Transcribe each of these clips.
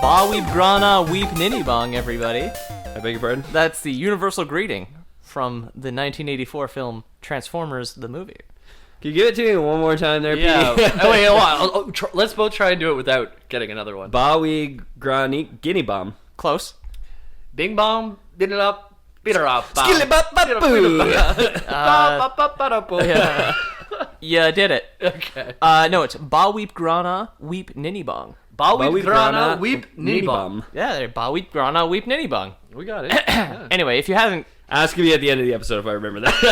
Ba weep grana weep ninny bong, everybody. I beg your pardon? That's the universal greeting from the 1984 film Transformers the movie. Can you give it to me one more time there, Yeah. Petey? Oh, wait, hold on. Let's both try and do it without getting another one. Bawi Grani Guinea Bomb. Close. Bing bong, did it up, beat her up. Yeah. You did it. Okay. No, it's Ba weep grana weep ninny bong. Bawi grana weep ninny bong. Yeah, there. Ba weep grana weep ninny bong. We got it. Yeah. Anyway, if you haven't... Ask me at the end of the episode if I remember that.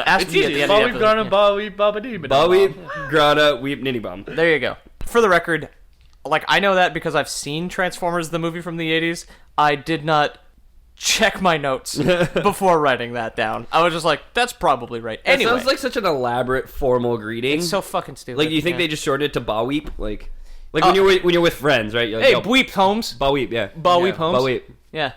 Ask It's me at easy. the end of the Bawi episode. grana Yeah. bawi babadi. Bawi Grana Weep Ninny Bomb. There you go. For the record, like, I know that because I've seen Transformers the movie from the 80s. I did not check my notes before writing that down. I was just like, that's probably right. It Anyway, sounds like such an elaborate formal greeting. it's so fucking stupid. like, you think yeah. they just shortened it to Baweep? Like when you're with friends, right? You're like, Hey, yo, Bweep Holmes. Baweep, yeah. Ba weep Yeah. Holmes. Baweep. Yeah.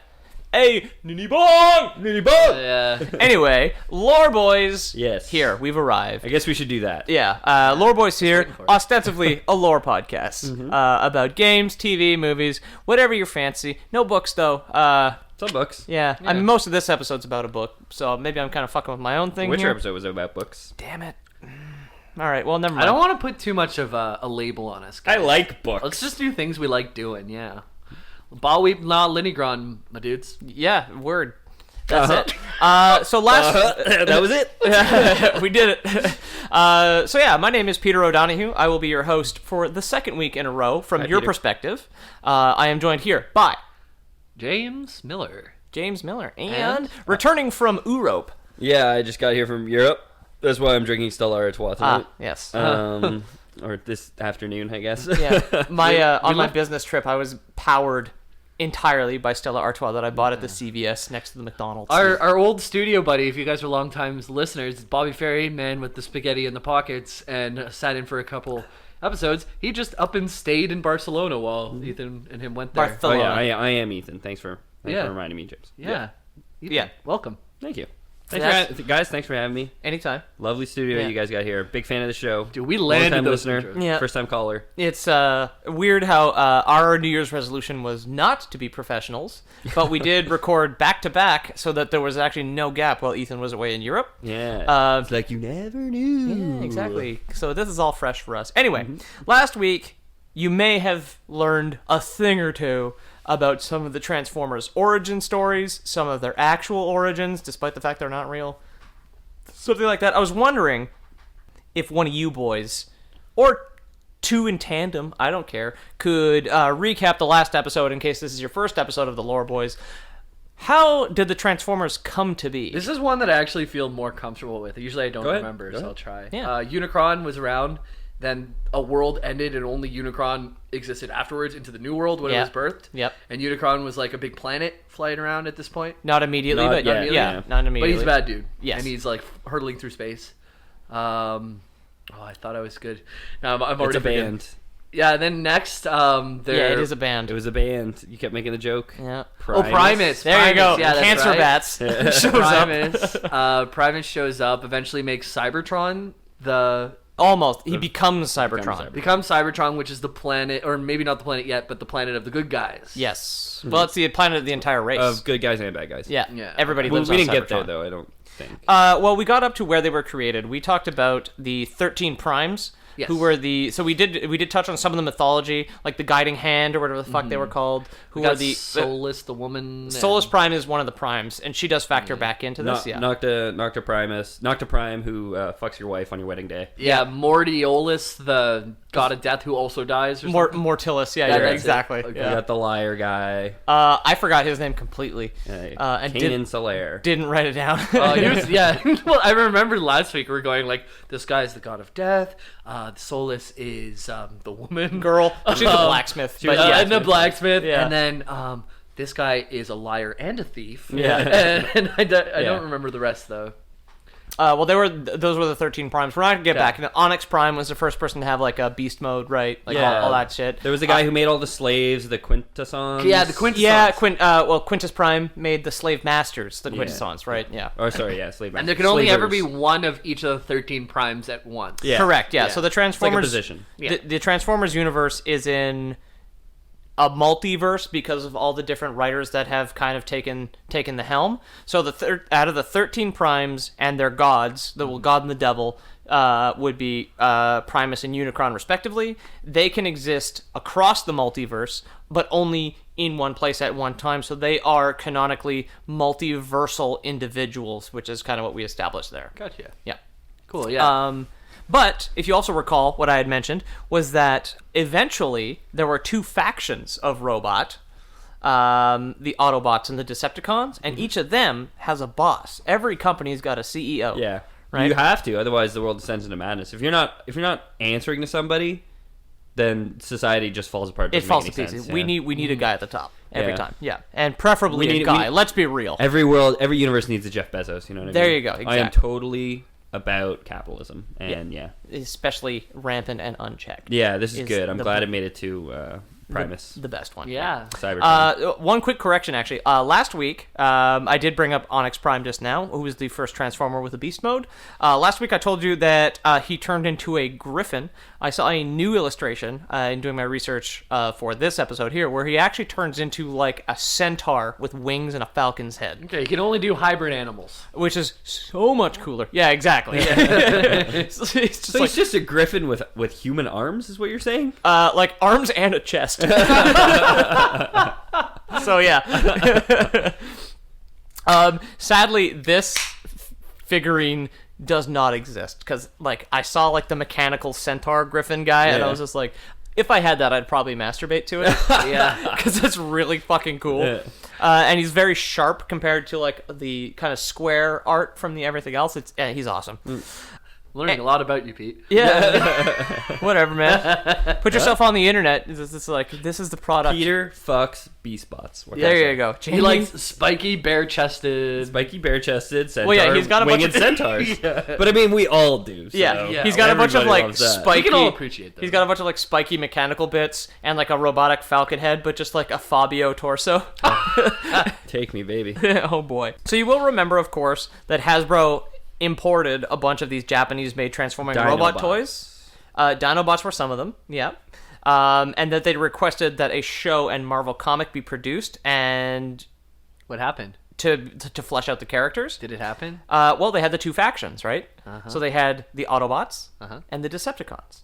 Hey, ninny bong! Ninny Bomb! Yeah. Anyway, Lore Boys. Yes. Here, we've arrived. I guess we should do that. Yeah, Lore Boys here, waiting for it. ostensibly a lore podcast about games, TV, movies, whatever you fancy. No books, though. Some books. Yeah, I mean, most of this episode's about a book, so maybe I'm kind of fucking with my own thing Which here. episode was about books? Damn it. All right, well, never mind. I don't want to put too much of a label on us, guys. I like books. Let's just do things we like doing, yeah. Bawi na linigron, my dudes. Yeah, word. That's it. So last... that was it? we did it. So yeah, my name is Peter O'Donohue. I will be your host for the second week in a row from Hi, your Peter. perspective. I am joined here by James Miller. James Miller and returning from Europe. Yeah, I just got here from Europe. That's why I'm drinking Stella Artois tonight. Yes. Or this afternoon, I guess. Yeah. My on my business trip, I was powered entirely by Stella Artois that I bought at the CVS next to the McDonald's. Our old studio buddy, if you guys are long-time listeners, Bobby Ferry, man with the spaghetti in the pockets, and sat in for a couple episodes. He just up and stayed in Barcelona while Ethan and him went there. Oh Barcelona. yeah, I am Ethan. Thanks for reminding me, James. Yeah. Ethan, Yeah. welcome. Thank you. That's- Guys, thanks for having me. Anytime. Lovely studio Yeah. you guys got here. Big fan of the show. Dude, we landed Long-time those listener. intros. Yeah. First time caller. It's weird how our New Year's resolution was not to be professionals, but we did record back-to-back so that there was actually no gap while Ethan was away in Europe. Yeah. It's like you never knew. Yeah, exactly. So this is all fresh for us. Anyway, last week, you may have learned a thing or two about some of the Transformers origin stories, some of their actual origins, despite the fact they're not real. Something like that. I was wondering if one of you boys, or two in tandem, I don't care, could recap the last episode in case this is your first episode of the Lore Boys. How did the Transformers come to be? This is one that I actually feel more comfortable with. Usually I don't Go ahead. remember, Go so ahead. I'll try. Yeah. Unicron was around, then a world ended and only Unicron existed afterwards into the new world when Yeah. it was birthed. Yep. And Unicron was like a big planet flying around at this point. Not immediately, Not but yet, yeah, yeah. not But immediately. he's a bad dude. Yes. And he's like hurtling through space. I thought I was good. No, I'm already It's a forgetting. band. Yeah, then next, Yeah, it is a band. It was a band. You kept making the joke. Yeah. Primus. There you go. Yeah, that's Cancer right. bats shows up. Primus. Primus shows up. Eventually makes Cybertron Almost. He becomes Cybertron. becomes Cybertron, which is the planet, or maybe not the planet yet, but the planet of the good guys. Yes. Well, it's the planet of the entire race. Of good guys and bad guys. yeah. Yeah. Everybody We lives didn't on get there, Cybertron. though, I don't think. Well, we got up to where they were created. We talked about the 13 Primes, Yes. who were the... So we did touch on some of the mythology, like the Guiding Hand or whatever the fuck they were called. Who We are got the... Solus, the woman. Solus Prime is one of the Primes, and she does factor back into this, yeah. Nocta Prime, who fucks your wife on your wedding day. Yeah, Mordiolus, the god of death who also dies. Or something. Mortilis, yeah, Yeah, you're that's it. exactly. Okay. You Yeah. got the liar guy. I forgot his name completely. And Kanan Solaire. didn't write it down. He was, yeah. Well, I remember last week we were going like, this guy's the god of death. Solus is the woman. Girl. She's a blacksmith. But yeah. And the blacksmith. Yeah. And then this guy is a liar and a thief. Yeah. And I don't remember the rest though. Well, those were the 13 primes. We're not gonna get back. And Onyx Prime was the first person to have like a beast mode, right? Like all that shit. There was a guy who made all the slaves, the Quintessons. Yeah, the Quintessons. Yeah, Quintus Prime made the slave masters, the Quintessons, right? Yeah. Or sorry, yeah, slave masters. And there can only ever be Slavers. one of each of the 13 primes at once. Yeah. Correct. Yeah. Yeah. So the It's like a Transformers position. Yeah. the Transformers universe is in a multiverse because of all the different writers that have kind of taken the helm. So out of the 13 primes and their gods, the god and the devil, would be Primus and Unicron respectively. They can exist across the multiverse, but only in one place at one time. So they are canonically multiversal individuals, which is kind of what we established there. Gotcha. Yeah. Cool. Yeah. But if you also recall, what I had mentioned was that eventually there were two factions of robot, the Autobots and the Decepticons, and each of them has a boss. Every company's got a CEO. Yeah. Right? You have to, otherwise the world descends into madness. If you're not answering to somebody, then society just falls apart. It falls to make any pieces. sense, We yeah. need a guy at the top every Yeah. time. Yeah, and preferably We a need- guy. Let's be real. Every universe needs a Jeff Bezos. You know what I mean? There you go, I am exactly. totally about capitalism, and yeah, Especially rampant and unchecked. this is good. I'm the- glad it made it to Primus. The best one. yeah. Cybertron. One quick correction, actually. Last week, I did bring up Onyx Prime just now, who was the first Transformer with the Beast Mode. Last week, I told you that he turned into a Griffin. I saw a new illustration in doing my research for this episode here, where he actually turns into like a centaur with wings and a falcon's head, Okay, you can only do hybrid animals. which is so much cooler. Yeah, exactly. It's just So like, he's just a griffin with human arms, is what you're saying? like arms and a chest. So yeah. Sadly, this figurine does not exist because, like, I saw like the mechanical centaur griffin guy, and I Yeah. was just like, if I had that, I'd probably masturbate to it. Yeah. Because it's really fucking cool. Yeah. And he's very sharp compared to like the kind of square art from the everything else. He's awesome. Learning a lot about you, Pete. Yeah. Whatever, man. Put yourself on the internet. This is the product. Peter fucks BeastBots. What can I There say? you go. He likes spiky, bare-chested. Spiky, bare-chested, centaur, Well, yeah, he's got a bunch winged of- centaurs. But I mean, we all do. So Yeah, he's got a bunch of everybody like loves that. spiky. We can all appreciate that. He's got a bunch of like spiky mechanical bits and like a robotic falcon head, but just like a Fabio torso. Take me, baby. Oh boy! So you will remember, of course, that Hasbro imported a bunch of these Japanese-made transforming robot Dinobots. toys. Dinobots were some of them. Yeah. And that they requested that a show and Marvel comic be produced and What happened? to flesh out the characters. Did it happen? Well, they had the two factions, right? Uh-huh. So they had the Autobots Uh-huh. and the Decepticons.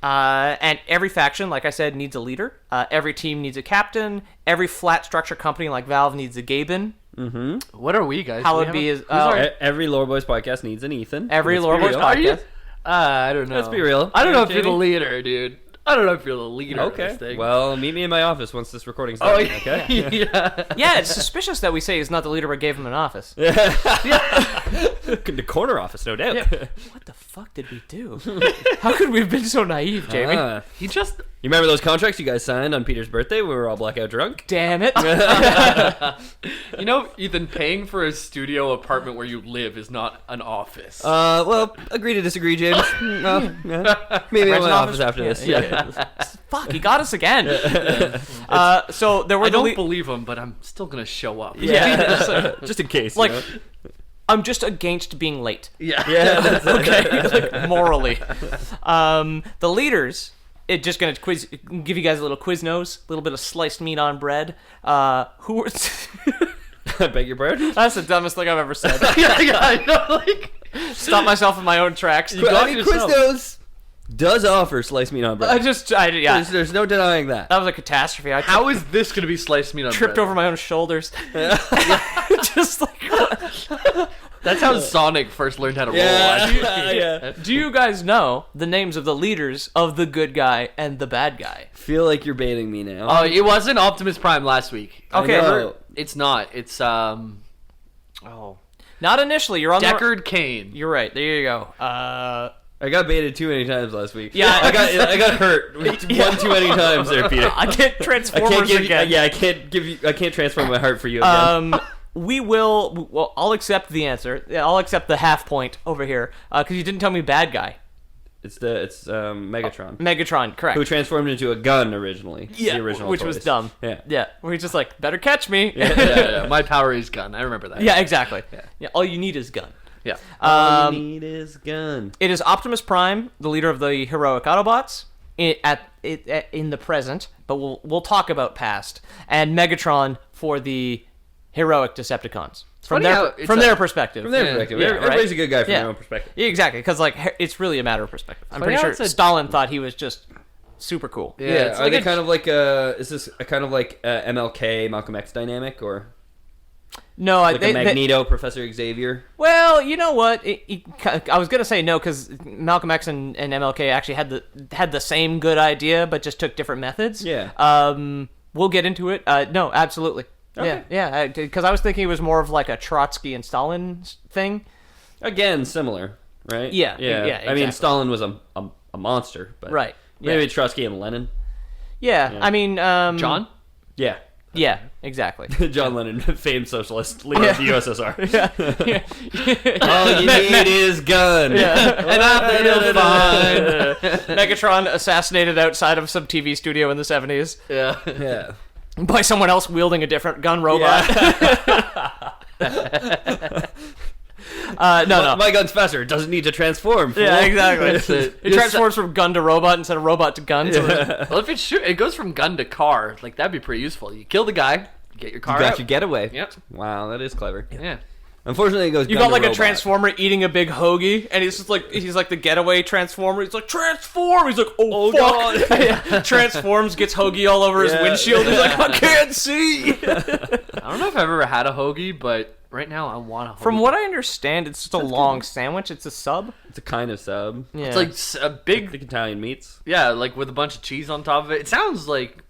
And every faction, like I said, needs a leader. Every team needs a captain. Every flat structure company like Valve needs a Gaben. What are we, guys? How Do we would have be a- is who's our- Every Lore Boys podcast needs an Ethan. every Let's Lore be Boys real. Are you? podcast. I don't know. Let's be real. I don't know if Jamie? you're the leader, dude. I don't know if you're the leader of this Okay. thing. Well, meet me in my office once this recording's Oh, done. yeah. Okay. yeah. Yeah, it's suspicious that we say he's not the leader but gave him an office. The corner office, no doubt. What the fuck did we do? How could we have been so naive, Jamie? He just... You remember those contracts you guys signed on Peter's birthday? We were all blackout drunk. Damn it. You know, Ethan, paying for a studio apartment where you live is not an office. Well, agree to disagree, James. No, yeah. Maybe in Rent my an office after this. Yeah. Fuck, he got us again. So there were I don't the believe him, but I'm still gonna show up. Yeah. Just in case. Like, you know? I'm just against being late. Yeah. Yeah. That's Okay, like, morally. The leaders. It just gonna give you guys a little Quiznos, a little bit of sliced meat on bread. Who were? I beg your pardon? That's the dumbest thing I've ever said. yeah, I know. Like, Stop myself in my own tracks. You got yourself. Quiznos does offer sliced meat on bread. Yeah. There's no denying that. That was a catastrophe. I how is this gonna be sliced meat on tripped bread? over my own shoulders. Just like. That's how Sonic first learned how to roll. Yeah. Do you guys know the names of the leaders of the good guy and the bad guy? Feel like you're baiting me now. Oh, it wasn't Optimus Prime last week. Okay, know. It's not. It's Not initially. You're on Deckard Cain. You're right. There you go. I got baited too many times last week. Yeah. I got hurt one too many times there, Peter. I get I Transformers can't give again. you, I can't transform my heart for you again. Well, I'll accept the answer. Yeah, I'll accept the half point over here because you didn't tell me bad guy. It's Megatron, Megatron, correct. who transformed into a gun originally. Yeah, the original which was toys. dumb. Yeah. Yeah, where he's just like, better catch me. Yeah, my power is gun. I remember that. Yeah, exactly. Yeah, all you need is gun. Yeah. All you need is gun. It is Optimus Prime, the leader of the heroic Autobots. in the present, but we'll talk about past, and Megatron for the heroic Decepticons from their perspective. From their perspective, Yeah, everybody's a good guy from Yeah. their own perspective. Yeah, exactly, because it's really a matter of perspective. I'm Funny pretty how sure it's a- Stalin thought he was just super cool. Yeah, Yeah, it's are like they a- kind of like is this a kind of like MLK Malcolm X dynamic, or No, like a Magneto Professor Xavier? well, you know what? I was gonna say no because Malcolm X and MLK actually had the same good idea, but just took different methods. Yeah. We'll get into it. No, absolutely. Okay. Yeah. Because I was thinking it was more of like a Trotsky and Stalin thing. Again, similar, right? Yeah, yeah. yeah, I mean, exactly. Stalin was a monster, but Right. maybe Yeah. Trotsky and Lenin. Yeah. I mean, John? Yeah. Yeah. Exactly. John Lennon, famed socialist leader of the USSR. Yeah. All you need is gun. And I feel fine. Megatron assassinated outside of some TV studio in the 70s Yeah. Yeah. by someone else wielding a different gun robot. No. My gun's faster. It doesn't need to transform. Fool. Yeah, exactly. That's it. It transforms from gun to robot instead of robot to gun. So Well, if it goes from gun to car, like that'd be pretty useful. You kill the guy, you get your car You got out. your getaway. Yep. Wow, that is clever. Yeah. Unfortunately, it goes. you gun got to like a robot. transformer eating a big hoagie, and he's like the getaway transformer. He's like transform. He's like oh fuck. Yeah. Transforms, gets hoagie all over his Yeah. windshield. He's like I can't see. I don't know if I've ever had a hoagie, but right now I want a hoagie. From what I understand, it's just a long sandwich. It's a sub. It's a kind of sub. Yeah. it's like a big, Like Italian meats. yeah, like with a bunch of cheese on top of it. It sounds like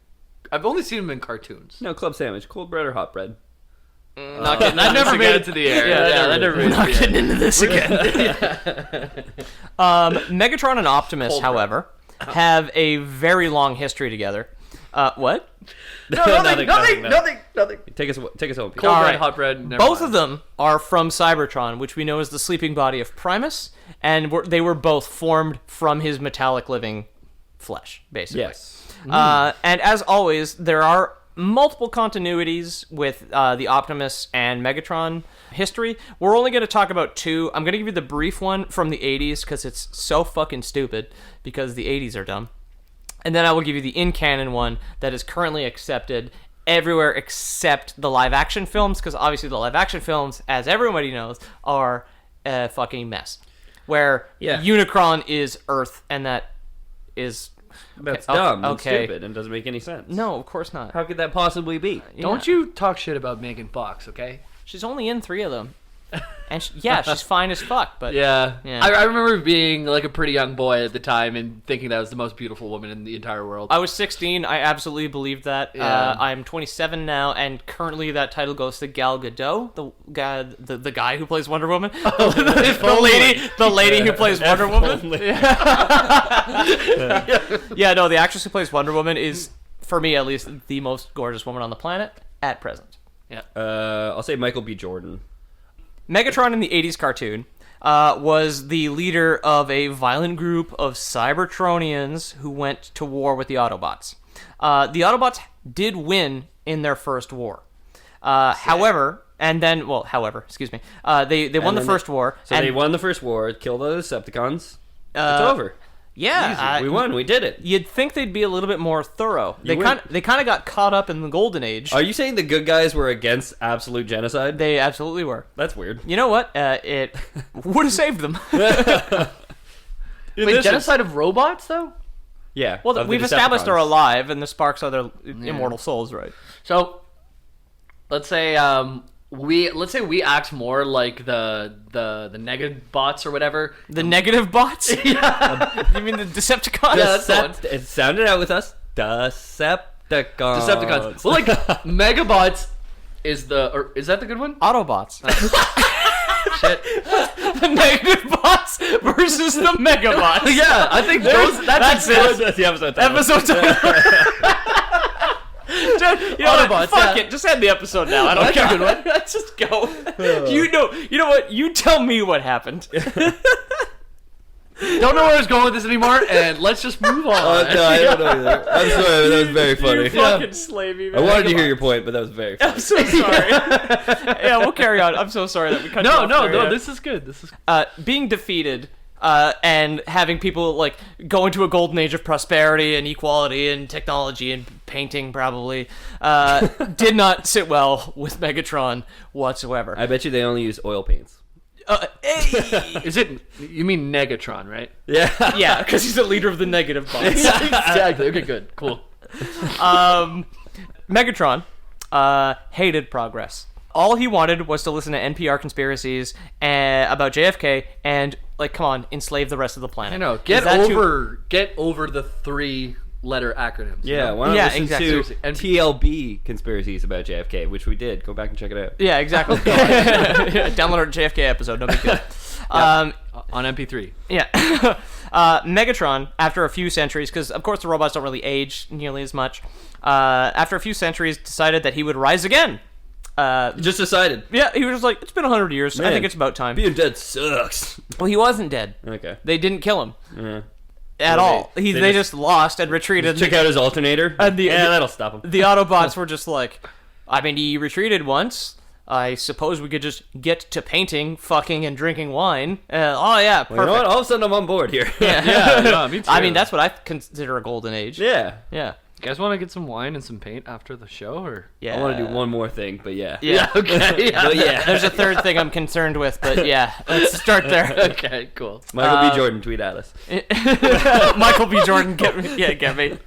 I've only seen them in cartoons. No, club sandwich. Cold bread or hot bread. not getting That into never this made again. it to the air. Yeah, that never made it Not to the getting air. into this again. Megatron and Optimus, Hold however, have a very long history together. What? No, nothing. Take us home. Pete. Cold All bread, right. hot bread. Never Both mind. of them are from Cybertron, which we know is the sleeping body of Primus, and they were both formed from his metallic living flesh, basically. Yes. And as always, there are multiple continuities with the Optimus and Megatron history. We're only going to talk about two. I'm going to give you the brief one from the 80s because it's so fucking stupid because the 80s are dumb. And then I will give you the in-canon one that is currently accepted everywhere except the live-action films, because obviously the live-action films, as everybody knows, are a fucking mess. Where Unicron is Earth, and that is... That's Okay, dumb and okay. stupid and doesn't make any sense. No, of course not. How could that possibly be? Don't you talk shit about Megan Fox, okay? She's only in 3 of them. And she's fine as fuck, but... Yeah. Yeah. I remember being like a pretty young boy at the time and thinking that was the most beautiful woman in the entire world. I was 16. I absolutely believed that. Yeah. I'm 27 now, and currently that title goes to Gal Gadot, the guy who plays Wonder Woman, the lady who plays Wonder Woman. Yeah, no, the actress who plays Wonder Woman is, for me at least, the most gorgeous woman on the planet at present. Yeah. I'll say Michael B. Jordan. Megatron in the 80s cartoon was the leader of a violent group of Cybertronians who went to war with the Autobots. The Autobots did win in their first war. However, they won the first war. So and, they won the first war, killed all the Decepticons. It's over. Yeah, Easy. We won. We did it. You'd think they'd be a little bit more thorough. They win. kind of got caught up in the golden age. Are you saying the good guys were against absolute genocide? They absolutely were. That's weird. You know what? It would have saved them. Wait, genocide of robots, though? Yeah. Well, of the we've established they're Decepticons. alive, and the sparks are their immortal souls, right? So, let's say we act more like the NegativeBots or whatever. The NegativeBots? Yeah. You mean the Decepticons? Yeah, that's the one. It sounded out with us. Decepticons. Well, like MegaBots is is that the good one? Autobots. Shit. The NegativeBots versus the MegaBots. Yeah, I think that's it. That's the episode title. Episode title. You know what? Autobots, Fuck yeah. it. Just end the episode now. I don't That's a care. good one. Let's just go. You know what? You tell me what happened. Don't know where I was going with this anymore, and let's just move on. No, I don't know either. I'm sorry, but that was very funny. You fucking slavey, man. I wanted to hear your point, but that was very funny. I'm so sorry. Yeah, we'll carry on. I'm so sorry that we cut you No, off there, yeah. this is good. This is Being defeated, and having people like go into a golden age of prosperity and equality and technology and painting probably did not sit well with Megatron whatsoever. I bet you they only use oil paints. Hey! Is it? You mean Negatron, right? Yeah. Yeah, because he's the leader of the NegativeBots. Exactly. Okay, good, cool. Megatron hated progress. All he wanted was to listen to NPR conspiracies about JFK and, like, come on, enslave the rest of the planet. I know. Get over the 3-letter acronyms. Yeah, you know? why not listen exactly. to And TLB conspiracies about JFK, which we did. Go back and check it out. Yeah, exactly. Download our JFK episode, no big deal. on MP3. Yeah. Megatron, after a few centuries, because of course the robots don't really age nearly as much, after a few centuries decided that he would rise again. Just decided. Yeah, he was just like, it's been 100 years. Man, I think it's about time. Being dead sucks. Well, he wasn't dead. Okay. They didn't kill him Yeah. at Well, all. They just lost and retreated. Took out his alternator. And that'll stop him. The Autobots were just like, I mean, he retreated once. I suppose we could just get to painting, fucking, and drinking wine. Oh, yeah, perfect. Well, you know what? All of a sudden, I'm on board here. Yeah, me too. I mean, that's what I consider a golden age. Yeah. Yeah. You guys want to get some wine and some paint after the show, or? Yeah. I want to do one more thing, but yeah. Yeah. Okay. Yeah. But yeah. There's a third thing I'm concerned with, but yeah, let's start there. Okay. Cool. Michael B. Jordan, tweet at us. Michael B. Jordan, get me.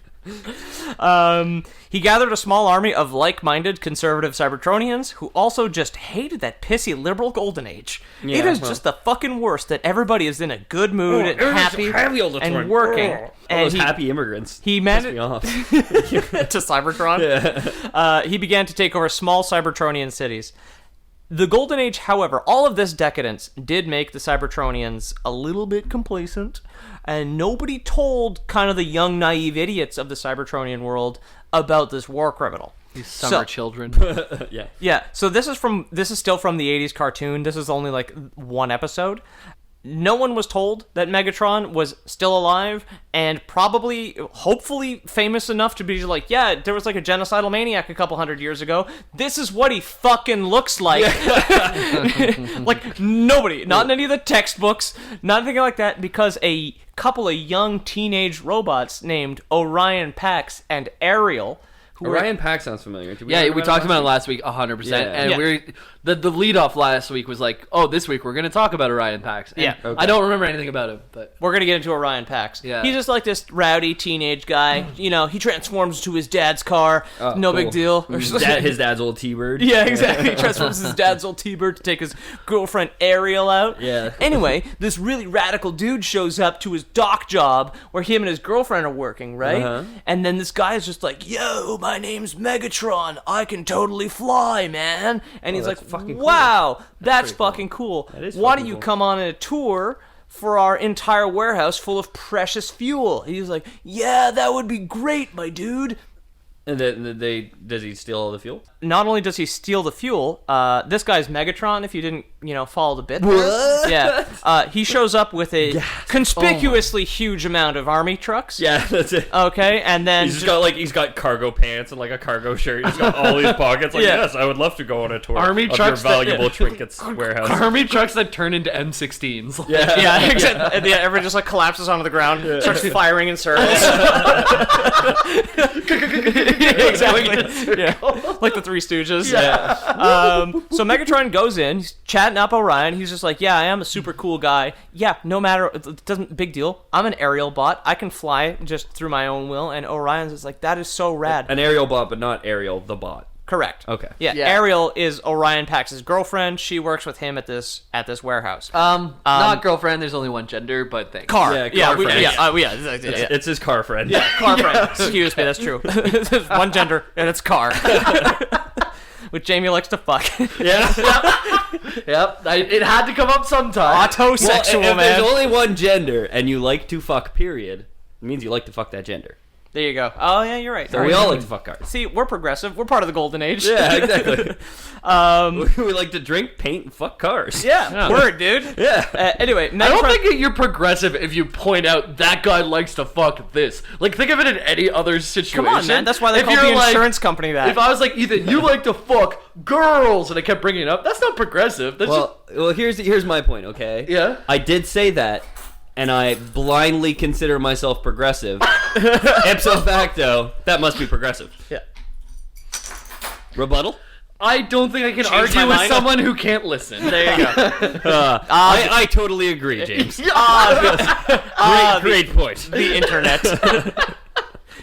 He gathered a small army of like-minded conservative Cybertronians who also just hated that pissy liberal golden age. Yeah, it is well. just the fucking worst that everybody is in a good mood and happy all the and time. working. All And those happy immigrants. he Piss managed me off. to Cybertron. Yeah. He began to take over small Cybertronian cities. The Golden Age, however, all of this decadence did make the Cybertronians a little bit complacent, and nobody told kind of the young, naive idiots of the Cybertronian world about this war criminal. These summer children. Yeah. Yeah, so this is still from the 80s cartoon. This is only like one episode. No one was told that Megatron was still alive and probably, hopefully, famous enough to be like, yeah, there was like a genocidal maniac a couple hundred years ago. This is what he fucking looks like. Like, nobody, not in any of the textbooks, not anything like that, because a couple of young teenage robots named Orion Pax and Ariel, who were... Orion Pax sounds familiar. Did Yeah, we talked about it last last week 100%. Yeah. And Yeah. the lead off last week was like, oh, this week we're going to talk about Orion Pax. And Yeah. Okay. I don't remember anything about him, but We're going to get into Orion Pax. Yeah. He's just like this rowdy teenage guy. You know, he transforms to his dad's car. Oh, no cool. big deal. His dad's old T-Bird. Yeah, exactly. He transforms his dad's old T-Bird to take his girlfriend Ariel out. Yeah. Anyway, this really radical dude shows up to his dock job where him and his girlfriend are working, right? Uh-huh. And then this guy is just like, yo, my name's Megatron. I can totally fly, man. And he's like, that's fucking cool. wow, that's pretty cool. fucking cool. That is Why fucking don't you cool. come on a tour for our entire warehouse full of precious fuel? He's like, yeah, that would be great, my dude. And then does he steal all the fuel? Not only does he steal the fuel, this guy's Megatron, if you didn't, follow the bit. What? Yeah. He shows up with a conspicuously huge amount of army trucks. Yeah, that's it. Okay, and then... He's got cargo pants and like a cargo shirt. He's got all these pockets. Like, Yeah. yes, I would love to go on a tour Army of trucks your that- valuable trinkets warehouse. army trucks that turn into M16s. Yeah, Yeah, except everyone just collapses onto the ground, starts firing in circles. Exactly. Yeah. Like the Three Stooges. Yeah. So Megatron goes in, he's chatting up Orion. He's just like, yeah, I am a super cool guy. Yeah, no matter, it doesn't, big deal. I'm an aerial bot. I can fly just through my own will. And Orion's just like, that is so rad. An aerial bot, but not Ariel the bot. Correct. Okay. Yeah, Yeah. Ariel is Orion Pax's girlfriend. She works with him at this warehouse. Not girlfriend. There's only one gender, but thanks. Car. Yeah, Yeah, car friend. yeah. It's his car friend. Car friend. Excuse me, that's true. There's one gender, and it's car. Which Jamie likes to fuck. Yeah. Yep. It had to come up sometime. Autosexual, Well, if man. there's only one gender and you like to fuck, period, it means you like to fuck that gender. There you go. Oh, yeah, you're right. So we all like to fuck cars. See, we're progressive. We're part of the golden age. Yeah, exactly. We like to drink, paint, and fuck cars. Yeah, word, dude. Yeah. Anyway, I don't think that you're progressive if you point out that guy likes to fuck this. Like, think of it in any other situation. Come on, man. That's why they If call you're the like- insurance company that. If I was like, Ethan, you like to fuck girls, and I kept bringing it up, that's not progressive. That's Well, here's my point, okay? Yeah? I did say that and I blindly consider myself progressive, ipso facto, that must be progressive. Yeah. Rebuttal? I don't think I can Change my argue with mind. someone who can't listen. There you go. I totally agree, James. Great point. The internet.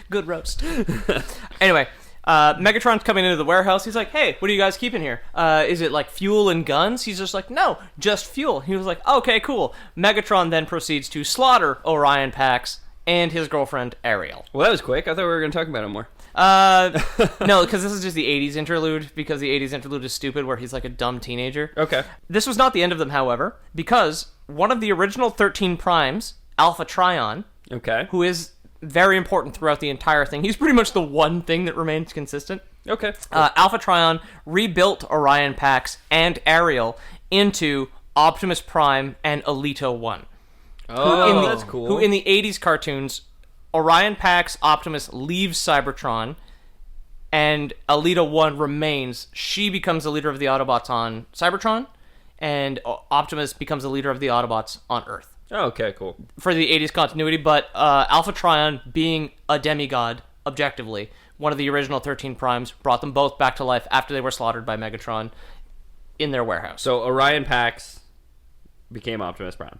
Good roast. Anyway, Megatron's coming into the warehouse. He's like, hey, what are you guys keeping here? Is it like fuel and guns? He's just like, no, just fuel. He was like, okay, cool. Megatron then proceeds to slaughter Orion Pax and his girlfriend, Ariel. Well, that was quick. I thought we were going to talk about it more. No, because this is just the 80s interlude, because the 80s interlude is stupid, where he's like a dumb teenager. Okay. This was not the end of them, however, because one of the original 13 Primes, Alpha Trion, Okay. who is very important throughout the entire thing, he's pretty much the one thing that remains consistent. Okay. Alpha Trion rebuilt Orion Pax and Ariel into Optimus Prime and Alito 1. Oh, that's cool. Who in the 80s cartoons, Orion Pax Optimus leaves Cybertron, and Alita 1 remains. She becomes the leader of the Autobots on Cybertron, and Optimus becomes the leader of the Autobots on Earth. Oh, okay, cool. For the 80s continuity, but Alpha Trion, being a demigod, objectively, one of the original 13 Primes, brought them both back to life after they were slaughtered by Megatron in their warehouse. So Orion Pax became Optimus Prime.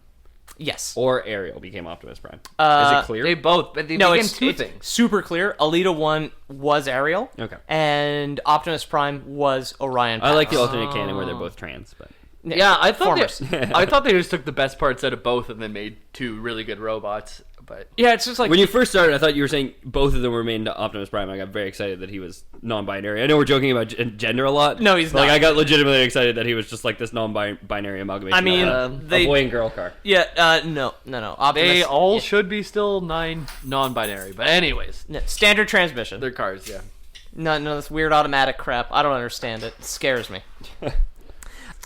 Yes. Or Ariel became Optimus Prime. Is it clear? They both, but they No, became it's two things. super clear. Alita 1 was Ariel. Okay. And Optimus Prime was Orion Pax. I like the alternate canon where they're both trans, but Yeah, I thought Formers. I thought they just took the best parts out of both and then made two really good robots. But Yeah, it's just like... when you first started, I thought you were saying both of them were made into Optimus Prime. I got very excited that he was non-binary. I know we're joking about gender a lot. No, he's but, like, not. I got legitimately excited that he was just like this non-binary amalgamation. I mean, of they... a boy and girl car. Yeah, no. Optimus, they all yeah. should be still non-binary. But anyways, No, standard transmission. they're cars, yeah. None of this weird automatic crap. I don't understand it. It scares me.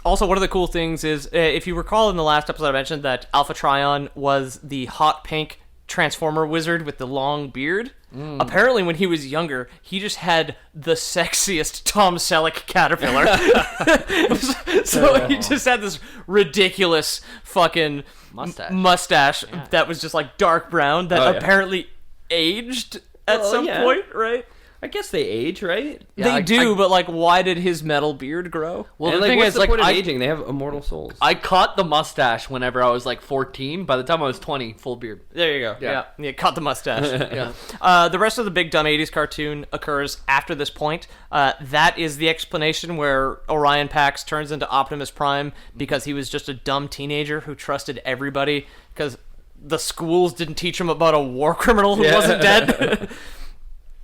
Also, one of the cool things is, if you recall in the last episode I mentioned that Alpha Trion was the hot pink Transformer wizard with the long beard. Apparently, when he was younger, he just had the sexiest Tom Selleck caterpillar. So he just had this ridiculous fucking mustache that was just like dark brown that apparently aged at some point, right? I guess they age, right? Yeah, They do, but like, why did his metal beard grow? Well, And the like, thing what's is, the like, point of aging? They have immortal souls. I caught the mustache whenever I was like 14. By the time I was 20, full beard. There you go. Yeah, caught the mustache. Yeah. The rest of the big dumb 80s cartoon occurs after this point. That is the explanation where Orion Pax turns into Optimus Prime because he was just a dumb teenager who trusted everybody because the schools didn't teach him about a war criminal who wasn't dead.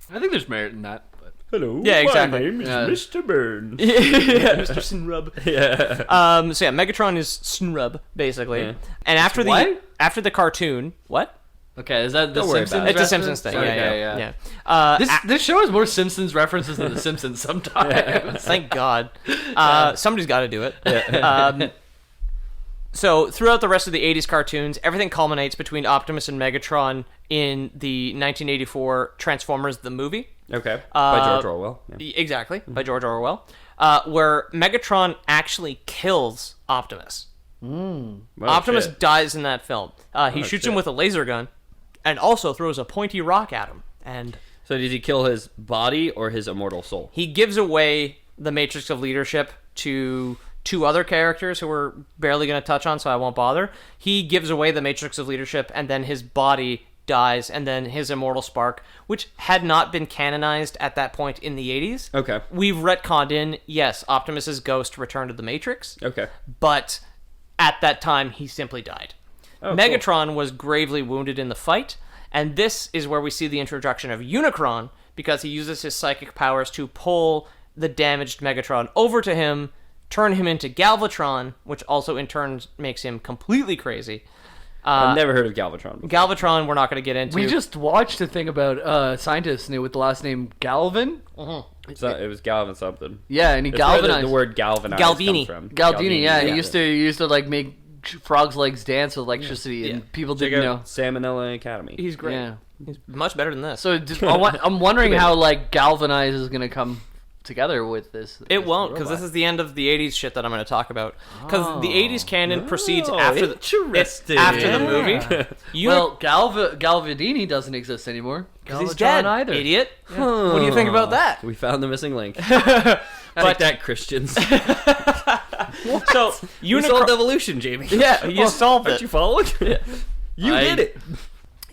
I think there's merit in that. But Hello. Yeah, exactly. My name is Mr. Burns. Yeah, Mr. Snrub. Yeah. So yeah, Megatron is Snrub basically, Yeah. and after what? after the cartoon, what? Okay, is that the Don't worry Simpsons? about it. It's a reference? Simpsons thing. Okay, Yeah. This show has more Simpsons references than the Simpsons sometimes. Thank God. Somebody's got to do it. So throughout the rest of the 80s cartoons, everything culminates between Optimus and Megatron in the 1984 Transformers the movie. Okay. By George Orwell. Yeah. Exactly, by George Orwell. Where Megatron actually kills Optimus. Oh, Optimus shit. dies in that film. He shoots him shit. with a laser gun and also throws a pointy rock at him. And So did he kill his body or his immortal soul? he gives away the Matrix of Leadership to two other characters who we're barely going to touch on, so I won't bother. He gives away the Matrix of Leadership, and then his body dies, and then his immortal spark, which had not been canonized at that point in the 80s. Okay. We've retconned in, yes, Optimus's ghost returned to the Matrix, Okay. but at that time, he simply died. Oh, Megatron was gravely wounded in the fight, and this is where we see the introduction of Unicron, because he uses his psychic powers to pull the damaged Megatron over to him, turn him into Galvatron, which also in turn makes him completely crazy. I've never heard of Galvatron before. Galvatron, we're not going to get into. We just watched a thing about a scientist with the last name Galvin. So it was Galvin something. Yeah, and he It's where galvanized. the word galvanize Galvini. comes from. Galdini, yeah, he used to like make frogs' legs dance with electricity, and people Check didn't know. out Salmonella Academy. He's great. Yeah. He's much better than this. So I'm wondering how like galvanize is gonna come together with this. It won't, because this is the end of the 80s shit that I'm going to talk about. Because the 80s canon proceeds after the movie. Well, Galvadini doesn't exist anymore. Because he's dead, either. Idiot. Yeah. What do you think about that? We found the missing link. Like that, Christians. So, you solved evolution, Jamie. Yeah, you solved it. Aren't you following? Yeah. You did it.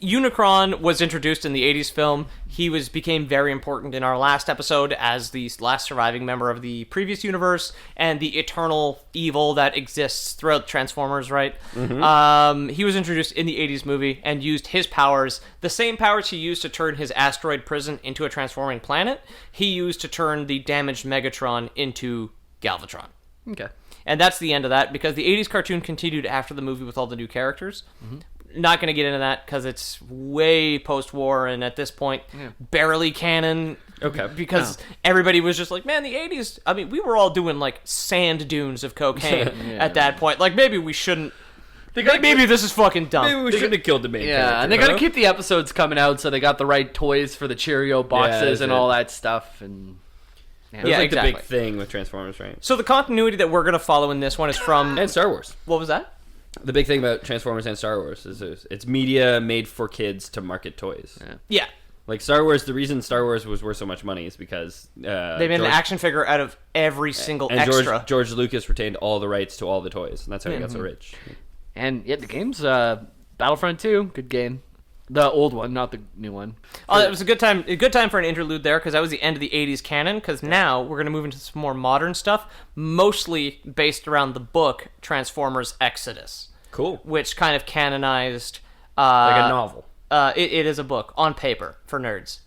Unicron was introduced in the 80s film. He became very important in our last episode as the last surviving member of the previous universe and the eternal evil that exists throughout Transformers, right? Mm-hmm. He was introduced in the 80s movie and used his powers, the same powers he used to turn his asteroid prison into a transforming planet, he used to turn the damaged Megatron into Galvatron. Okay. And that's the end of that, because the 80s cartoon continued after the movie with all the new characters. Mm-hmm. Not going to get into that because it's way post-war and at this point barely canon. Okay. Because everybody was just like, man, the 80s, I mean, we were all doing like sand dunes of cocaine at that point. Like, maybe we shouldn't. Maybe this is fucking dumb. Maybe we shouldn't have killed the main character. And they got to keep the episodes coming out so they got the right toys for the Cheerio boxes and all that stuff. And It was like the big thing with Transformers, right? So the continuity that we're going to follow in this one is from... And Star Wars. What was that? The big thing about Transformers and Star Wars is it's media made for kids to market toys. Yeah. Like Star Wars, the reason Star Wars was worth so much money is because... they made an action figure out of every single extra. George Lucas retained all the rights to all the toys, and that's how he got so rich. And the game's Battlefront 2, good game. The old one, not the new one. Oh, it was a good time for an interlude there, because that was the end of the 80s canon, because now we're going to move into some more modern stuff, mostly based around the book Transformers Exodus. Cool. Which kind of canonized... like a novel. It is a book, on paper, for nerds.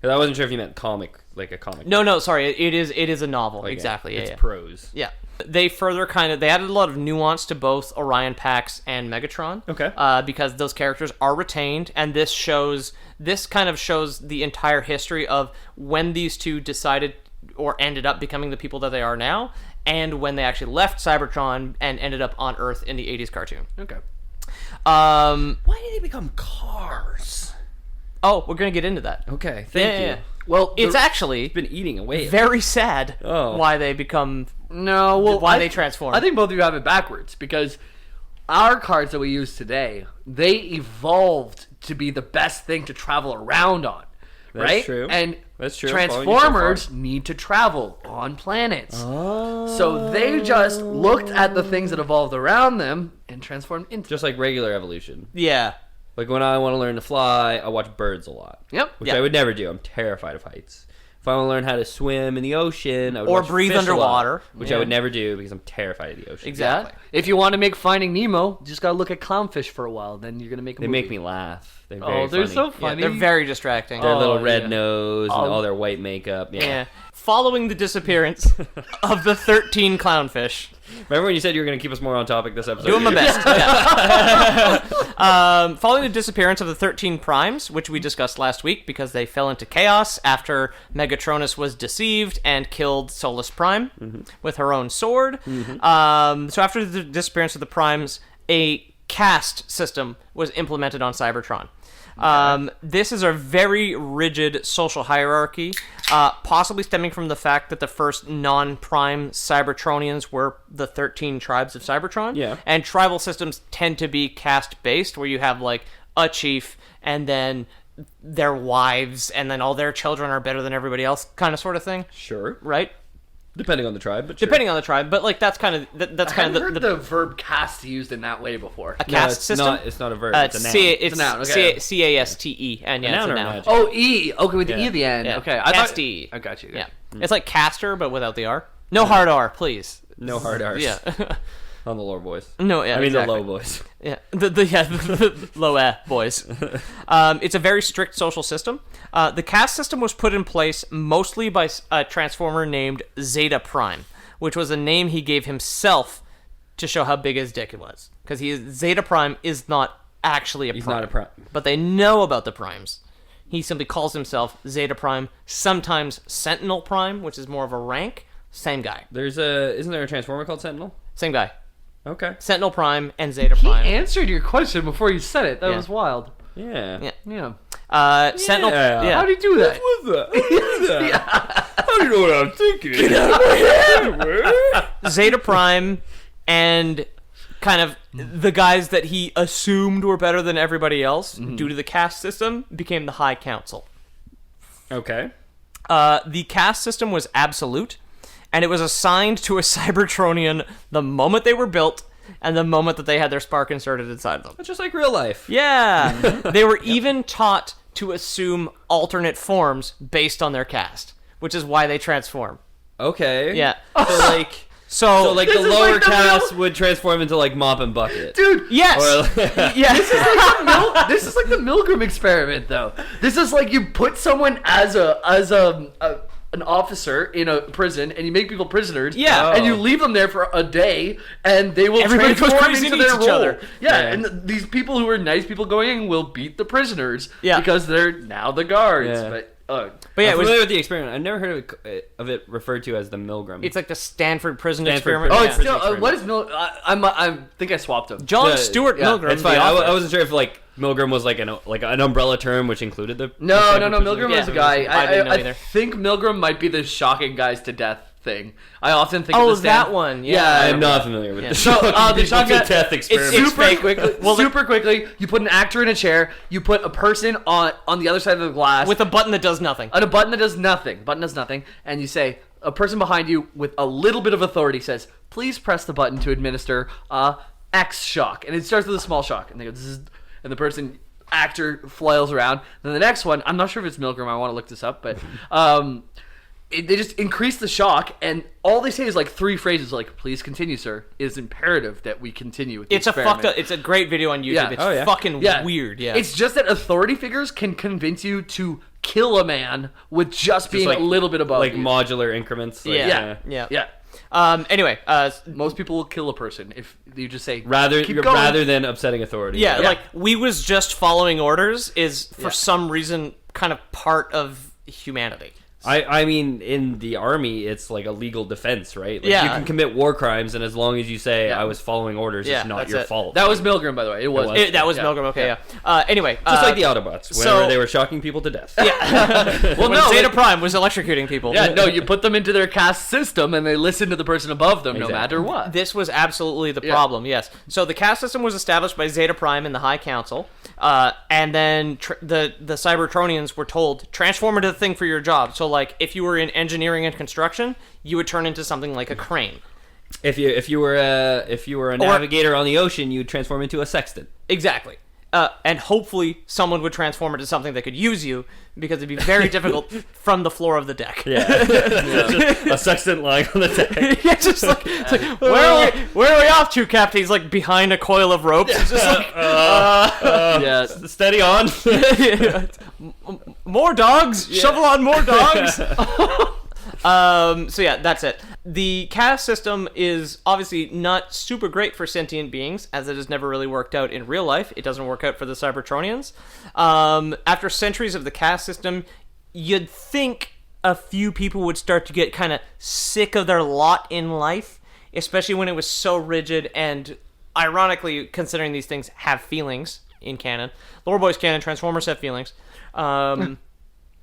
I wasn't sure if you meant comic, like a comic. No, sorry, it is a novel, like exactly. It's prose. Yeah. They further they added a lot of nuance to both Orion Pax and Megatron. Okay. Because those characters are retained, and this kind of shows the entire history of when these two decided or ended up becoming the people that they are now, and when they actually left Cybertron and ended up on Earth in the 80s cartoon. Okay. Why did they become cars? Oh, we're going to get into that. Okay, thank you. Yeah. Well, it's actually been eating away. Very sad why they become... why they transform. I think both of you have it backwards, because our cars that we use today, they evolved to be the best thing to travel around on. That's right? true. And that's true. Transformers need to travel on planets. Oh. So they just looked at the things that evolved around them and transformed into just like regular evolution. Yeah. Like when I want to learn to fly, I watch birds a lot. Yep. Which I would never do. I'm terrified of heights. If I want to learn how to swim in the ocean, I would or watch breathe fish underwater, a lot, which I would never do because I'm terrified of the ocean. Exactly. If you want to make Finding Nemo, just gotta look at clownfish for a while. Then you're gonna make. They make me laugh. They're very they're funny. so funny. Yeah, they're very distracting. Their little red nose and all their white makeup. Yeah. Following the disappearance of the 13 clownfish. Remember when you said you were going to keep us more on topic this episode? Doing my best. Following the disappearance of the 13 primes, which we discussed last week because they fell into chaos after Megatronus was deceived and killed Solus Prime with her own sword. Mm-hmm. So after the disappearance of the primes, a caste system was implemented on Cybertron. This is a very rigid social hierarchy, possibly stemming from the fact that the first non-prime Cybertronians were the 13 tribes of Cybertron. Yeah. And tribal systems tend to be caste-based, where you have, like, a chief, and then their wives, and then all their children are better than everybody else, kind of sort of thing. Sure. Right? Depending on the tribe, but sure. Depending on the tribe, but like that's kind of I haven't heard the verb caste used in that way before. A caste system? It's not a verb. It's a noun. It's a noun. Okay. C-A-S-T-E, and it's a noun. Oh, E. Okay, with the E at the end. Yeah. Okay, Caste-E. I got you. Yeah, it's like caster, but without the R. No hard R, please. No hard R's. Yeah. On the lower boys. No, yeah, I mean exactly. the low boys. Yeah, the low boys. It's a very strict social system. The caste system was put in place mostly by a transformer named Zeta Prime, which was a name he gave himself to show how big his dick was. Because Zeta Prime is not actually a prime. He's not a prime. But they know about the primes. He simply calls himself Zeta Prime, sometimes Sentinel Prime, which is more of a rank. Same guy. Isn't there a transformer called Sentinel? Same guy. Okay. Sentinel Prime and Zeta Prime. He answered your question before you said it. That was wild. Yeah. Sentinel. Yeah. Yeah. How do you do that? What's that? How do you know what I'm thinking. Zeta Prime and kind of the guys that he assumed were better than everybody else due to the caste system became the High Council. Okay. The caste system was absolute, and it was assigned to a Cybertronian the moment they were built and the moment that they had their spark inserted inside them. It's just like real life. Yeah. They were even taught to assume alternate forms based on their caste, which is why they transform. Okay. Yeah. So like the This is lower like the caste would transform into like Mop and Bucket. Dude, Yes. Yes. this is like the Milgram experiment, though. This is like you put someone as an officer in a prison, and you make people prisoners. Yeah. And you leave them there for a day, and they will Everybody goes transform crazy into and their eats each role. other. Yeah, Yeah. and these people who are nice people going in will beat the prisoners. Yeah. Because they're now the guards. Yeah. But But yeah, I'm it was. familiar with the experiment. I've never heard of it referred to as the Milgram. It's like the Stanford prison Stanford experiment. prison. oh, Yeah. it's still experiment. what is I think I swapped them. John Yeah, Stewart yeah, Milgram. It's fine. the I author. wasn't sure if like Milgram was like an umbrella term which included the. No, Stanford prison Milgram was a experiment. guy. I didn't know I either. think Milgram might be the shocking guys to death thing. I often think Oh, of the that one. Yeah. I am not familiar with Yeah. the So, shocking the people shotgun- to death experiment. it's super fake. quickly. Well, super quickly, you put an actor in a chair. You put a person on the other side of the glass With a button that does nothing. on a button that does nothing. Button does nothing, and you say a person behind you with a little bit of authority says, "Please press the button to administer X shock," and it starts with a small shock, and they go, Zzz, and the person actor flails around. Then the next one, I'm not sure if it's Milgram. I want to look this up, but they just increase the shock, and all they say is like 3 phrases, like "Please continue, sir." It is imperative that we continue with the It's a experiment. fucked up. It's a great video on YouTube. Yeah. It's Oh, yeah. fucking weird. Yeah. It's just that authority figures can convince you to kill a man with just being like- a little bit above like you. modular increments. Like, yeah. Yeah. Anyway. Most people will kill a person if you just say Rather Keep going. rather than upsetting authority. Yeah, Yeah. like we was just following orders is for some reason kind of part of humanity. I mean, in the army, it's like a legal defense, right? Like, Yeah. you can commit war crimes, and as long as you say, Yeah. I was following orders, Yeah, it's not that's your it. fault. that was Milgram, by the way. It was. That was Yeah. Milgram. Okay, yeah. Anyway, Just like the Autobots, whenever so- they were shocking people to death. well, no, Zeta like- Prime was electrocuting people. Yeah, no, you put them into their caste system, and they listen to the person above them, Exactly. no matter what. This was absolutely the Yeah. problem, yes. So the caste system was established by Zeta Prime and the High Council, and then the Cybertronians were told, transform into the thing for your job. So, like, if you were in engineering and construction, you would turn into something like a crane. If you were a navigator on the ocean, you'd transform into a sextant. Exactly. And hopefully someone would transform into something that could use you, because it'd be very difficult from the floor of the deck. Yeah, a sextant lying on the deck. Yeah, just like, it's like where are we off to, Captain? He's like behind a coil of ropes. It's just like, Yeah. Steady on. more dogs, shovel on more dogs. So yeah, that's it. The caste system is obviously not super great for sentient beings, as it has never really worked out in real life. It doesn't work out for the Cybertronians. After centuries of the caste system, you'd think a few people would start to get kind of sick of their lot in life, especially when it was so rigid and, ironically, considering these things have feelings in canon. Lore Boys canon, Transformers have feelings.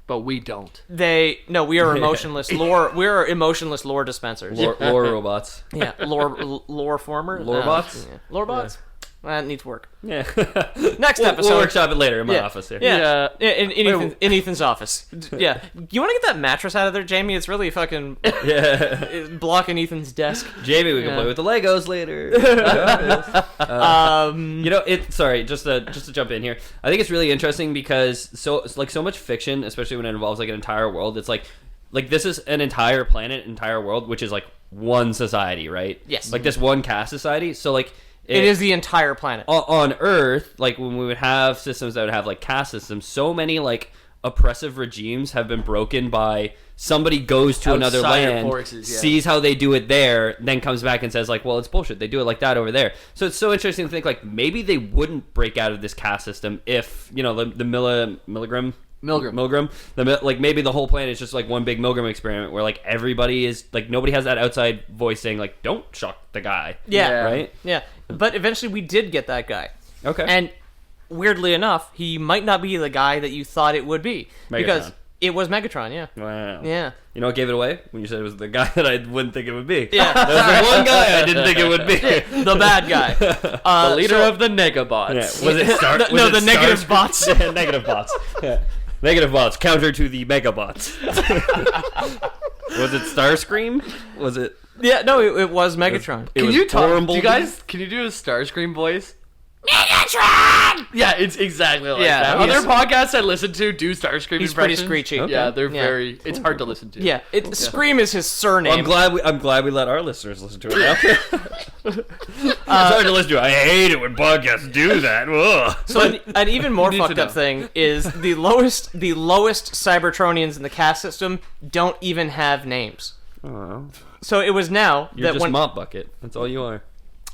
But we don't. We are emotionless lore. We are emotionless lore dispensers. Lore robots. Yeah, lore former. Lore bots? Lore bots. That needs work. Yeah. Next episode. We'll workshop it later in my Yeah. office here. Yeah, in Ethan's office. Yeah, you want to get that mattress out of there, Jamie? It's really fucking Yeah. blocking Ethan's desk. Jamie, we can Yeah. play with the Legos later. You know, sorry, just to jump in here. I think it's really interesting because so much fiction, especially when it involves like an entire world. It's like this is an entire planet, entire world, which is like one society, right? Yes. Like this one caste society. So like It is the entire planet. on Earth, like when we would have systems that would have like caste systems, so many like oppressive regimes have been broken by somebody goes to another Outsider land, forces, yeah. sees how they do it there, then comes back and says like, well, it's bullshit. They do it like that over there. So it's so interesting to think like maybe they wouldn't break out of this caste system if, you know, the Milgram, like maybe the whole planet is just like one big Milgram experiment where like everybody is like, nobody has that outside voice saying like, don't shock the guy. Yeah. Right? Yeah, but eventually we did get that guy. Okay. And weirdly enough, he might not be the guy that you thought it would be. Megatron. Because It was Megatron, yeah. Wow. Yeah. You know what gave it away? When you said it was the guy that I wouldn't think it would be. Yeah. That was the one guy I didn't think it would be. The bad guy. The leader of the NegativeBots. Yeah. Was it Star? No, the NegativeBots. NegativeBots. Yeah. NegativeBots counter to the MegaBots. Was it Starscream? Was it? Yeah, no, it was Megatron. It Can was you talk? Borum Do you Bulby? guys? Can you do a Starscream voice? Megatron! Yeah, it's exactly like Yeah, that. he's- Other podcasts I listen to do Starscream He's pretty impressions. screeky. Okay. Yeah, they're Yeah. very. It's hard to listen to. Yeah, Scream is his surname. Well, I'm glad we let our listeners listen to it now. It's hard to listen to. I hate it when podcasts do that. Ugh. So an even more You need to fucked up know. thing is the lowest Cybertronians in the cast system don't even have names. Oh, So it was now you're that just when mop bucket. That's all you are.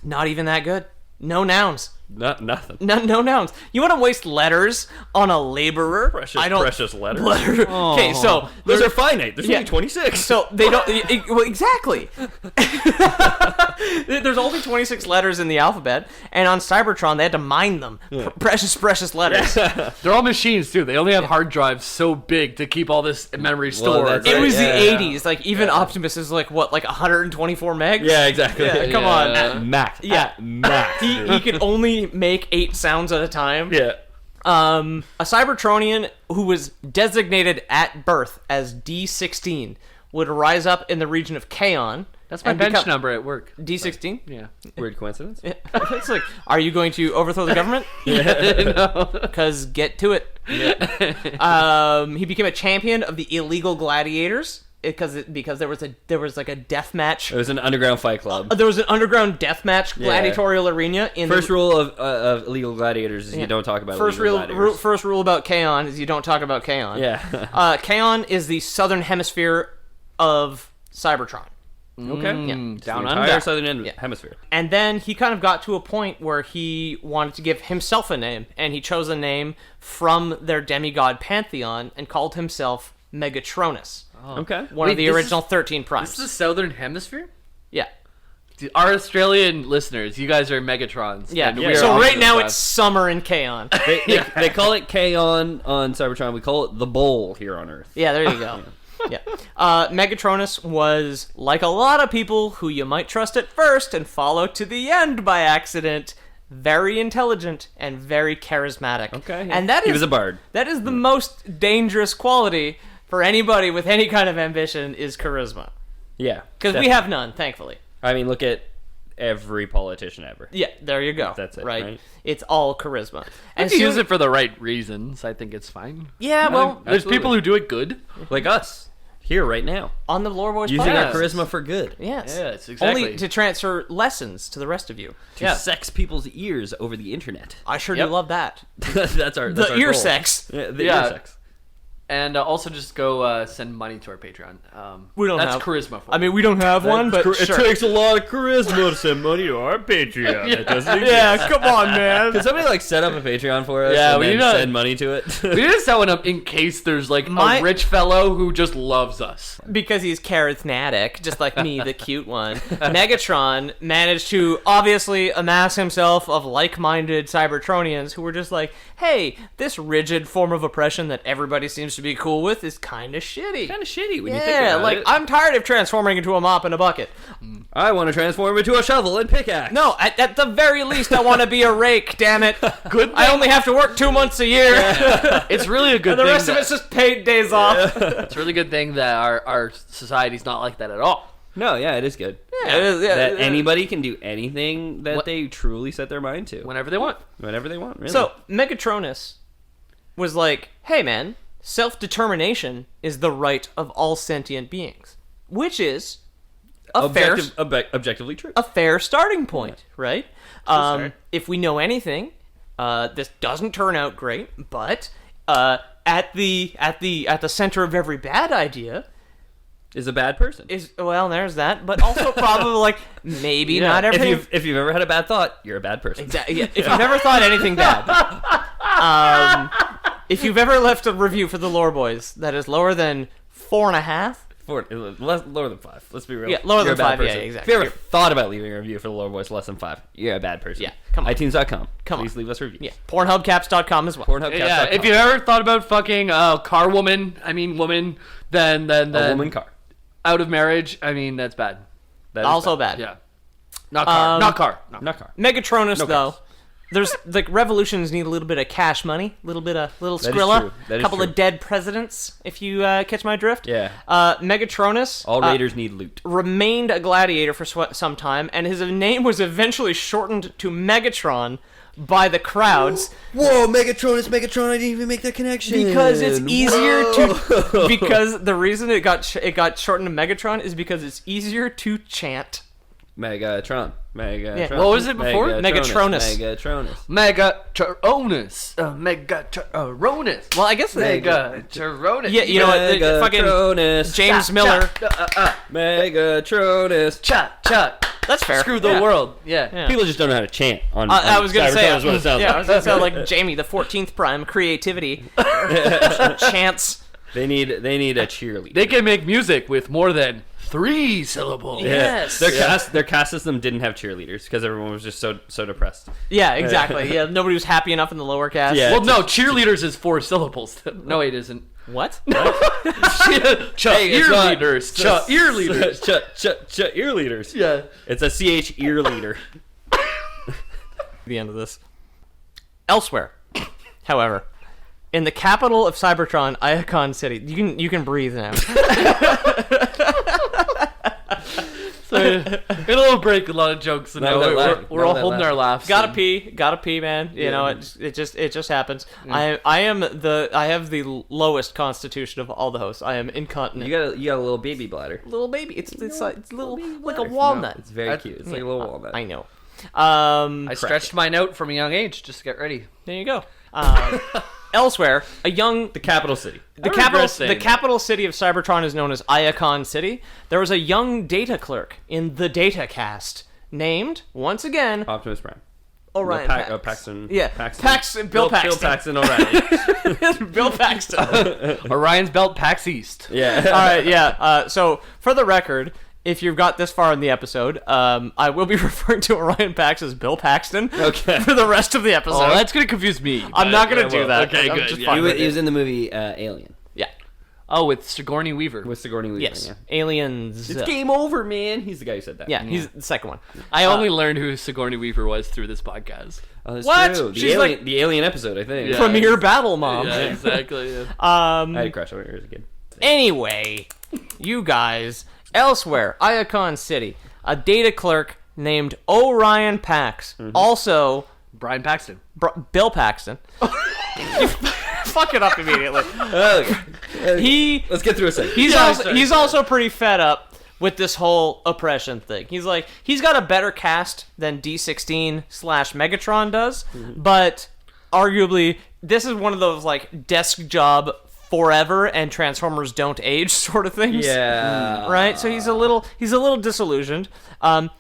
not even that good. No nouns. Nothing. No nouns. You want to waste letters on a laborer? Precious letters. Okay, so Those are finite. There's Yeah. only 26. So they don't. Well, exactly. There's only 26 letters in the alphabet, and on Cybertron they had to mine them. Precious letters. They're all machines too. They only have hard drives so big to keep all this memory stored. that's It right. was Yeah. the 80s. Like even Optimus is like what, like 124 megs? Yeah, exactly. Yeah, come on. At max. Yeah. At max. He could only make 8 sounds at a time. Yeah. A Cybertronian who was designated at birth as D16 would rise up in the region of Kaon. That's my and bench become- number at work. D16? Yeah. Weird coincidence. It's like, are you going to overthrow the government? Because get to it. He became a champion of the illegal gladiators because there was like a death match. It was an underground fight club. There was an underground death match gladiatorial arena in First the, rule of illegal gladiators is you don't talk about first illegal rule. gladiators. First rule about Kaon is you don't talk about Kaon. Yeah. Kaon is the southern hemisphere of Cybertron. Okay. Down the under. entire southern hemisphere. And then he kind of got to a point where he wanted to give himself a name, and he chose a name from their demigod pantheon and called himself Megatronus, Okay. one of the this original is- 13 primes. This is the southern hemisphere. Yeah. Dude, our Australian listeners, you guys are Megatrons. Yeah. and we are So right Optimus now Prime. it's summer in Kaon. They call it K-On Cybertron. We call it the Bowl here on Earth. Yeah, there you go. Yeah. Megatronus was, like a lot of people who you might trust at first and follow to the end by accident, very intelligent and very charismatic. Okay. And that he is was a bard. That is the most dangerous quality for anybody with any kind of ambition is charisma. Yeah. Because we have none, thankfully. I mean, look at every politician ever. Yeah, there you go. That's it, right? right? It's all charisma. If you use it for the right reasons, I think it's fine. Yeah, well, There's Absolutely. people who do it good. Like us. Here, right now. on the Lore Boys Using our podcast. charisma for good. Yes. Yes, exactly. Only to transfer lessons to the rest of you. To sex people's ears over the internet. I sure Yep. do love that. That's our The ear goal. sex. Yeah, the Yeah. ear sex. And also just go send money to our Patreon. We don't that's have charisma for I mean, we don't have one, but It sure. takes a lot of charisma to send money to our Patreon. It doesn't exist. Yeah, come on, man. Can somebody like set up a Patreon for us Yeah, and we then need to- send money to it? We need to set one up in case there's like My- a rich fellow who just loves us. Because he's charismatic, just like me, the cute one. Megatron managed to obviously amass himself of like-minded Cybertronians who were just like, hey, this rigid form of oppression that everybody seems to be cool with is kind of shitty. Kind of shitty when you think Yeah, about like, it. I'm tired of transforming into a mop and a bucket. I want to transform into a shovel and pickaxe. No, at the very least, I want to be a rake, damn it. Good. I only have to work 2 months a year. It's really a good And the thing. rest of it's just paid days off. It's a really good thing that our society's not like that at all. No, yeah, it is good. Yeah, it is, yeah, That anybody can do anything that they truly set their mind to. Whenever they want. Whenever they want, really. So, Megatronus was like, hey man, self-determination is the right of all sentient beings. Which is objectively true. a fair starting point, right? start. If we know anything, this doesn't turn out great, but at the center of every bad idea Is a bad person. is, well, there's that, but also probably like maybe not if everything. you've ever had a bad thought, you're a bad person. Exactly. Yeah, if you've ever thought anything bad, if you've ever left a review for the Lore Boys that is lower than 4.5, lower than 5. Let's be real. Yeah, lower You're than a bad 5, yeah, person. exactly. If you ever thought about leaving a review for the Lower Voice less than 5, you're a bad person. Yeah, come on. iTunes.com. Come Please on. leave us reviews. Yeah, PornhubCaps.com as well. PornhubCaps.com. Yeah, if you ever thought about fucking woman, then a woman car. out of marriage, I mean, that's bad. That is Also bad. bad. Yeah. Not car. Not car. No. Not car. Megatronus, No though. cars. There's like revolutions need a little bit of cash money, little That is Skrilla, true. That is couple true. of dead presidents, if you catch my drift. Yeah. Megatronus All raiders need loot. remained a gladiator for some time, and his name was eventually shortened to Megatron by the crowds Whoa, Megatron! I didn't even make that connection. because it's easier to. Because the reason it got shortened to Megatron is because it's easier to chant. Megatron. Yeah. What was it before? Megatronus. Megatronus. Megatronus. Well, I guess Megatronus. Yeah, you know what? Fucking Megatronus. James Miller. Megatronus. Cha. That's fair. Screw the Yeah. world. Yeah. Yeah. People just don't know how to chant on. I was gonna say, Cybertron is what it sounds yeah, I like. was gonna say like Jamie, the 14th prime, creativity, chants. They need a cheerleader. They can make music with more than 3 syllables. Yes. Their cast system didn't have cheerleaders because everyone was just so depressed. Yeah, exactly. Yeah, nobody was happy enough in the lower cast. Yeah. Well, no, cheerleaders is 4 syllables. No, it isn't. What? Ear leaders. Ear leaders. Ear leaders. Yeah. It's a CH ear leader. The end of this. Elsewhere, however, in the capital of Cybertron, Iacon City, you can breathe now. So, it'll break a lot of jokes, and None of that laugh. we're None all of that holding laugh. our laughs. Gotta pee, man. You know, it just happens. I have the lowest constitution of all the hosts. I am incontinent. You got a little baby bladder. Little baby. It's little like a walnut. It's very cute. It's like a little walnut. I know. I stretched mine out from a young age just to get ready. There you go. Elsewhere, The capital city. the capital city of Cybertron is known as Iacon City. There was a young data clerk in the data cast named, once again, Optimus Prime. Orion No, Pax. Paxton. Yeah, Paxton. Bill Paxton. Bill Paxton O'Reilly. Bill Paxton. Orion's Belt PAX East. Yeah. All right, yeah. So, for the record, if you've got this far in the episode, I will be referring to Orion Pax as Bill Paxton Okay. for the rest of the episode. Oh, that's going to confuse me. I'm not going to do well, that. okay, I'm good, just yeah. fine with He it. was in the movie Alien Yeah. Oh, with Sigourney Weaver. with Sigourney Weaver. Yes. Yeah. Aliens. It's game over, man. He's the guy who said that. Yeah, he's the second one. I only learned who Sigourney Weaver was through this podcast. Oh, that's What? true. She's The Alien episode, I think. Yeah. Premier Battle Mom. Yeah, exactly. Yeah. I had a crush on her as a kid. Anyway, you guys, elsewhere, Iacon City, a data clerk named Orion Pax, also Brian Paxton. Bill Paxton. You fuck it up immediately. Okay. Let's get through a second. He's also pretty fed up with this whole oppression thing. He's like, he's got a better cast than D16 / Megatron does, but arguably this is one of those like desk job forever and Transformers don't age sort of things. Yeah. Right? So he's a little disillusioned.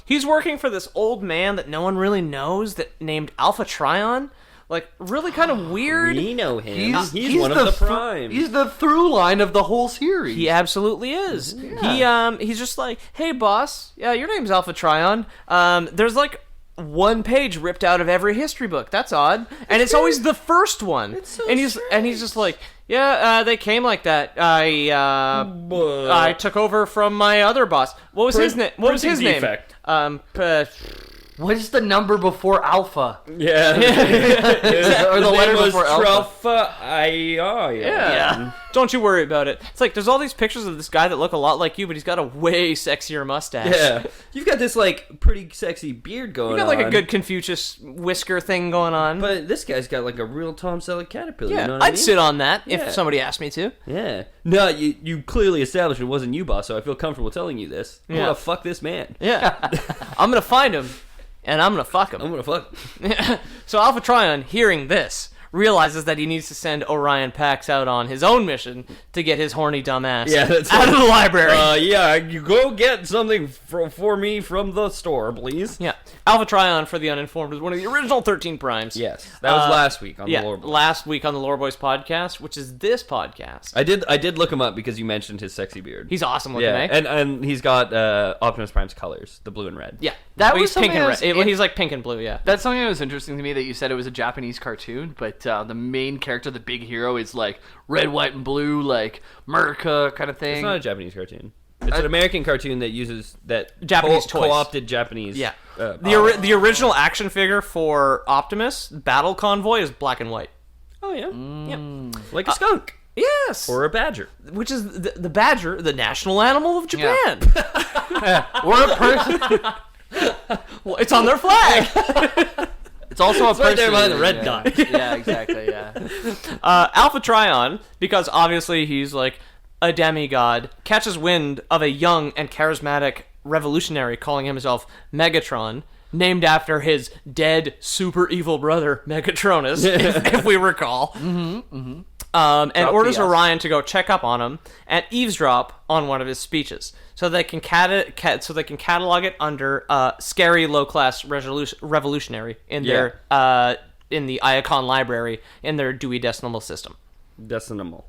He's working for this old man that no one really knows that named Alpha Trion. Like, really kind of weird. We know him. He's one of the prime. He's the through line of the whole series. He absolutely is. He's just like, hey boss, yeah, your name's Alpha Trion. There's like one page ripped out of every history book. That's odd. And it's always the first one. It's so and he's just like, yeah, they came like that. I took over from my other boss. What was his name? What was his name? Defect. What is the number before Alpha? Yeah. Or the letter before Alpha? Yeah. Don't you worry about it. It's like there's all these pictures of this guy that look a lot like you, but he's got a way sexier mustache. Yeah. You've got this, like, pretty sexy beard going on. You got like a good Confucius whisker thing going on. But this guy's got, like, a real Tom Selleck caterpillar. yeah, You know what I I'd mean? sit on that Yeah. if somebody asked me to. Yeah. No, you clearly established it wasn't you, boss, so I feel comfortable telling you this. I'm Yeah. gonna fuck this man. Yeah. I'm gonna find him, and I'm gonna fuck him. I'm gonna fuck him. So Alpha Trion, hearing this, realizes that he needs to send Orion Pax out on his own mission to get his horny dumbass that's out of the library. You go get something for me from the store, please. Yeah. Alpha Trion, for the uninformed, was one of the original 13 Primes. Yes. That was last week on the Lore Boys. Last week on the Lore Boys podcast, which is this podcast. I did look him up because you mentioned his sexy beard. He's awesome looking, yeah, eh? and he's got Optimus Prime's colors, the blue and red. Yeah. That Well, was he's pink and something red. He's like pink and blue, yeah. That's something that was interesting to me, that you said it was a Japanese cartoon, but the main character, the big hero, is like red, white, and blue, like America kind of thing. It's not a Japanese cartoon. It's an American cartoon that uses Japanese toys. co-opted Japanese. Yeah. The original action figure for Optimus, Battle Convoy, is black and white. Oh yeah. Yep. Like a skunk. Yes. Or a badger. Which is the badger, the national animal of Japan. Or a person. Well, it's on their flag. It's also a person. Right there behind the red dot. Yeah, exactly, yeah. Alpha Trion, because obviously he's like a demigod, catches wind of a young and charismatic revolutionary calling himself Megatron, named after his dead super evil brother Megatronus, if we recall. And orders Orion to go check up on him and eavesdrop on one of his speeches, so they can catalog it under scary low class revolutionary in their in the Iacon library in their Dewey Decimal system. Decimal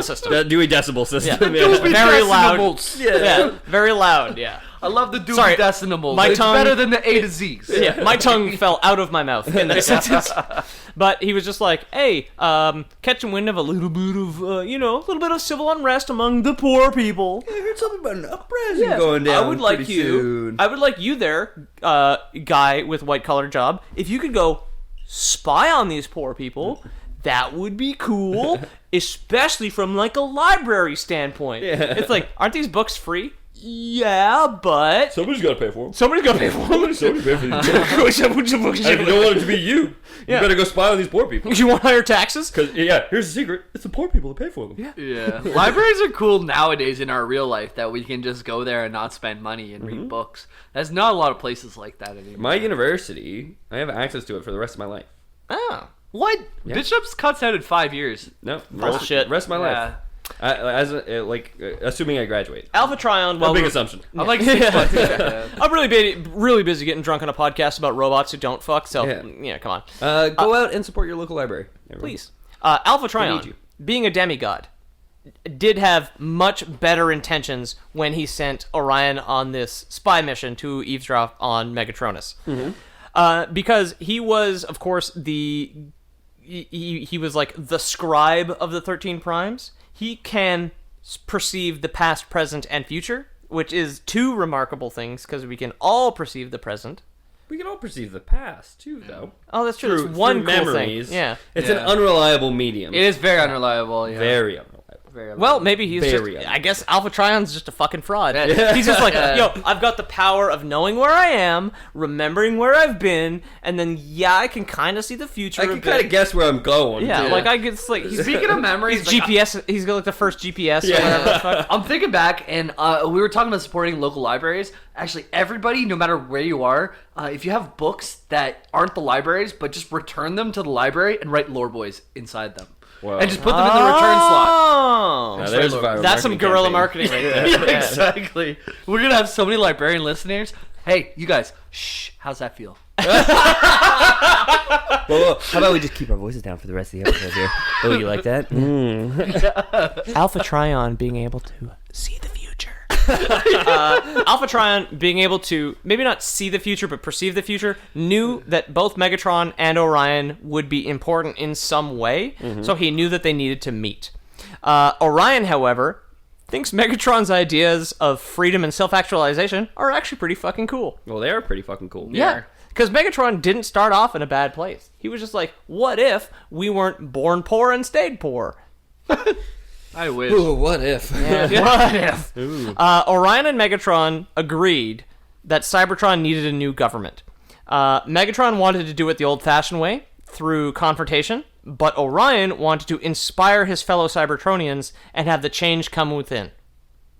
system. Dewey Decimal system. Yeah. Yeah. Very loud. Yeah. Very loud. Yeah. I love the Dewey Sorry, Decimals. my It's tongue- better than the A to Z's. Yeah, my tongue fell out of my mouth in that sentence. But he was just like, hey, catching wind of a little bit of, a little bit of civil unrest among the poor people. I heard something about an uprising going down. I would like pretty you, soon. I would like you there, guy with white collar job, if you could go spy on these poor people. That would be cool, especially from like a library standpoint. Yeah. It's like, aren't these books free? Yeah, but Somebody's got to pay for them. somebody's got to pay for them. Somebody's pay for these books. And if you don't want it to be you, Yeah. you better go spy on these poor people. You want higher taxes? Because, here's the secret. It's the poor people that pay for them. Yeah. Yeah. Libraries are cool nowadays in our real life, that we can just go there and not spend money and read books. There's not a lot of places like that anymore. My university, I have access to it for the rest of my life. Oh. What? Yeah. Bishop's cuts out at 5 years. No. Bullshit. Rest of my life. Assuming I graduate. Alpha Trion, A big assumption. I'm like 6 months. Yeah. I'm really busy getting drunk on a podcast about robots who don't fuck, so, yeah come on. Go out and support your local library. Everyone. Please. Alpha need Trion, you. being a demigod, did have much better intentions when he sent Orion on this spy mission to eavesdrop on Megatronus. Because he was, of course, he was like the scribe of the 13 Primes. He can perceive the past, present, and future, which is two remarkable things, because we can all perceive the present. We can all perceive the past, too, though. Oh, that's true. Through That's one cool memories. thing. Yeah. It's an unreliable medium. It is very unreliable. Yeah. Very unreliable. Very Well, maybe he's Very just... un- I guess Alpha Trion's just a fucking fraud. Yeah. He's just like, yo, I've got the power of knowing where I am, remembering where I've been, and then, I can kind of see the future I a can bit. kind of guess where I'm going. Yeah, Yeah. like I get like he's Speaking of memories, he's like, GPS. He's got like the first GPS. Or Yeah. whatever the fuck. I'm thinking back, and we were talking about supporting local libraries. Actually, everybody, no matter where you are, if you have books that aren't the libraries, but just return them to the library and write Lore Boys inside them. Wow. And just put them in the return slot. Oh, Now, there's a viral that's some marketing guerrilla campaign. marketing right there. Yeah, exactly. We're going to have so many librarian listeners. Hey, you guys, shh, how's that feel? Well, how about we just keep our voices down for the rest of the episode here? Oh, you like that? Alpha Trion being able to see the future. Alpha Trion being able to maybe not see the future but perceive the future, knew that both Megatron and Orion would be important in some way, so he knew that they needed to meet. Orion, however, thinks Megatron's ideas of freedom and self-actualization are actually pretty fucking cool. Well, they are pretty fucking cool. Yeah. Because Megatron didn't start off in a bad place. He was just like, what if we weren't born poor and stayed poor? I wish. Ooh, what if? What if? Orion and Megatron agreed that Cybertron needed a new government. Megatron wanted to do it the old-fashioned way, through confrontation, but Orion wanted to inspire his fellow Cybertronians and have the change come within.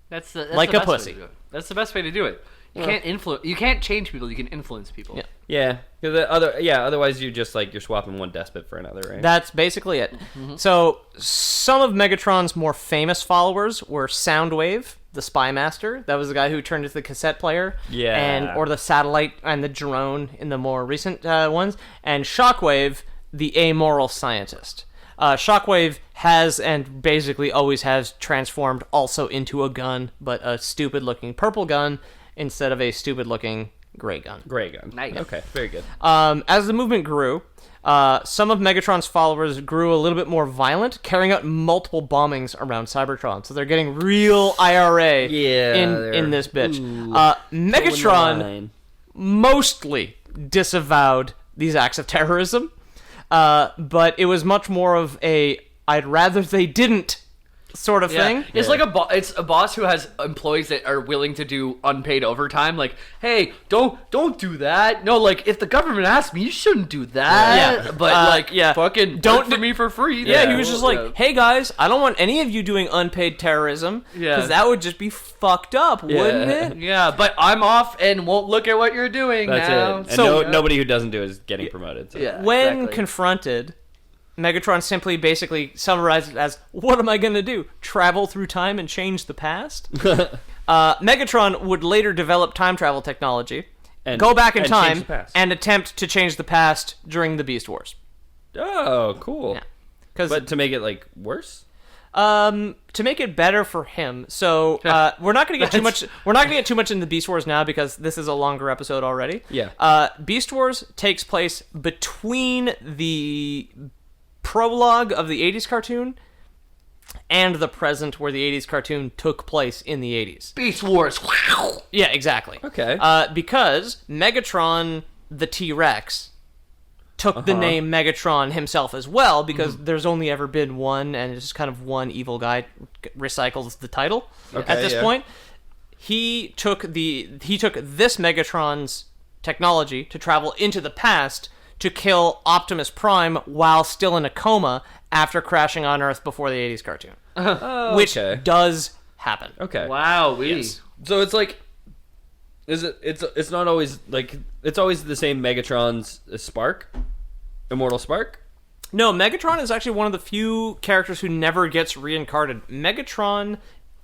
That's Like the a best way pussy. to do it. That's the best way to do it. You can't change people. You can influence people. Yeah. Yeah, because otherwise you're just like you're swapping one despot for another, right? That's basically it. So some of Megatron's more famous followers were Soundwave, the Spy Master. That was the guy who turned into the cassette player. Yeah. Or the Satellite and the Drone in the more recent ones. And Shockwave, the amoral scientist. Shockwave has and basically always has transformed also into a gun, but a stupid-looking purple gun instead of a stupid-looking gray gun. Gray gun. Nice. Okay, very good. As the movement grew, some of Megatron's followers grew a little bit more violent, carrying out multiple bombings around Cybertron. So they're getting real IRA in this bitch. Megatron mostly disavowed these acts of terrorism, but it was much more of a I'd rather they didn't sort of thing. It's like it's a boss who has employees that are willing to do unpaid overtime. Like, hey, don't do that. No, like if the government asks me, you shouldn't do that. Yeah. But fucking don't work for me for free. Yeah, he was just like, hey guys, I don't want any of you doing unpaid terrorism because that would just be fucked up, wouldn't it? Yeah, but I'm off and won't look at what you're doing That's now. it. And nobody who doesn't do it is getting promoted. So. Yeah. When confronted, Megatron simply basically summarized it as, what am I going to do? Travel through time and change the past? Megatron would later develop time travel technology, go back in time, and attempt to change the past during the Beast Wars. Oh, cool. Yeah. But to make it, like, worse? To make it better for him. So we're not going to get too much. We're not going to get too much into Beast Wars now because this is a longer episode already. Yeah. Beast Wars takes place between the prologue of the 80s cartoon and the present where the 80s cartoon took place in the 80s. Beast Wars. Yeah, exactly. Okay. Because Megatron the T-Rex took the name Megatron himself as well because there's only ever been one, and it's just kind of one evil guy recycles the title at this point. He took this Megatron's technology to travel into the past to kill Optimus Prime while still in a coma after crashing on Earth before the 80s cartoon. Which does happen. Okay. Wow. Yes. So it's like, it's not always, like, it's always the same Megatron's Spark? Immortal Spark? No, Megatron is actually one of the few characters who never gets reincarnated. Megatron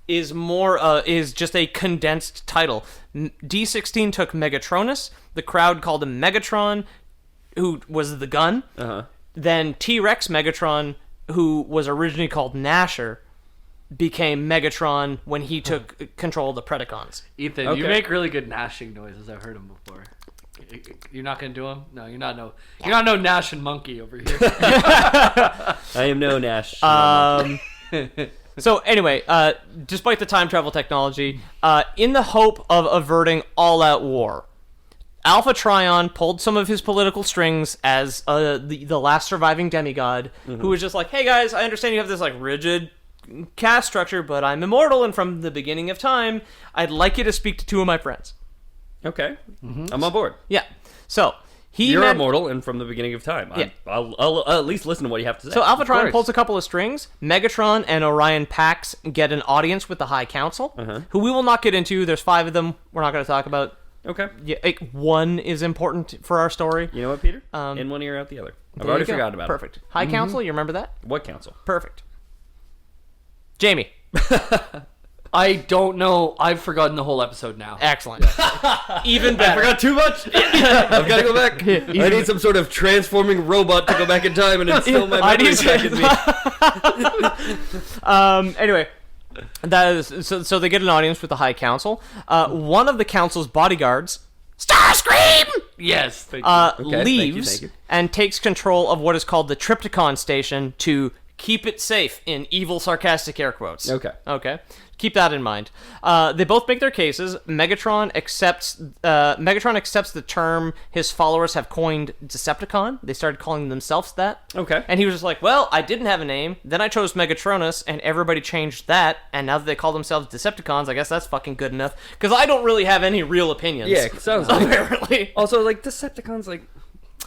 is is just a condensed title. D16 took Megatronus, the crowd called him Megatron, who was the gun. Then T-Rex Megatron, who was originally called Gnasher, became Megatron when he took control of the Predacons. Ethan, you make really good gnashing noises. I've heard them before. You're not gonna do them? No, you're not no gnashing monkey over here. I am no Nash. So anyway, despite the time travel technology, in the hope of averting all-out war, Alpha Trion pulled some of his political strings as the last surviving demigod, who was just like, hey guys, I understand you have this like rigid caste structure, but I'm immortal, and from the beginning of time, I'd like you to speak to two of my friends. Okay. I'm on board. Yeah. So you're immortal, and from the beginning of time. Yeah. I'll at least listen to what you have to say. So Alpha Trion pulls a couple of strings. Megatron and Orion Pax get an audience with the High Council, who we will not get into. There's 5 of them. We're not going to talk about. Okay. Yeah, one is important for our story. You know what, Peter? In one ear, out the other. I've already forgotten about it. Perfect. High Council, you remember that? What council? Perfect. Jamie. I don't know. I've forgotten the whole episode now. Excellent. Even better. I forgot too much. I've got to go back. I need some sort of transforming robot to go back in time and instill my memories back in me. Anyway. That is so they get an audience with the High Council. One of the council's bodyguards, Starscream, yes, leaves and takes control of what is called the Triptychon Station to keep it safe, in evil, sarcastic air quotes. Okay. Keep that in mind. They both make their cases. Megatron accepts the term his followers have coined Decepticon. They started calling themselves that. Okay. And he was just like, well, I didn't have a name. Then I chose Megatronus, and everybody changed that. And now that they call themselves Decepticons, I guess that's fucking good enough. Because I don't really have any real opinions. Yeah, it sounds like. Apparently. Also, like, Decepticons, like...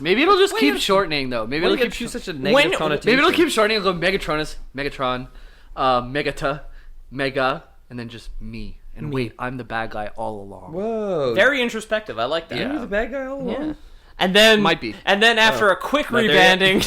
Maybe it'll just keep shortening, though. Maybe it'll keep such a negative connotation. Maybe it'll keep shortening. It'll go Megatronus, Megatron, Megata, Mega, and then just me. And wait, I'm the bad guy all along. Whoa. Very introspective. I like that. Yeah. You're the bad guy all along? Yeah. And then Might be. And then after a quick rebranding,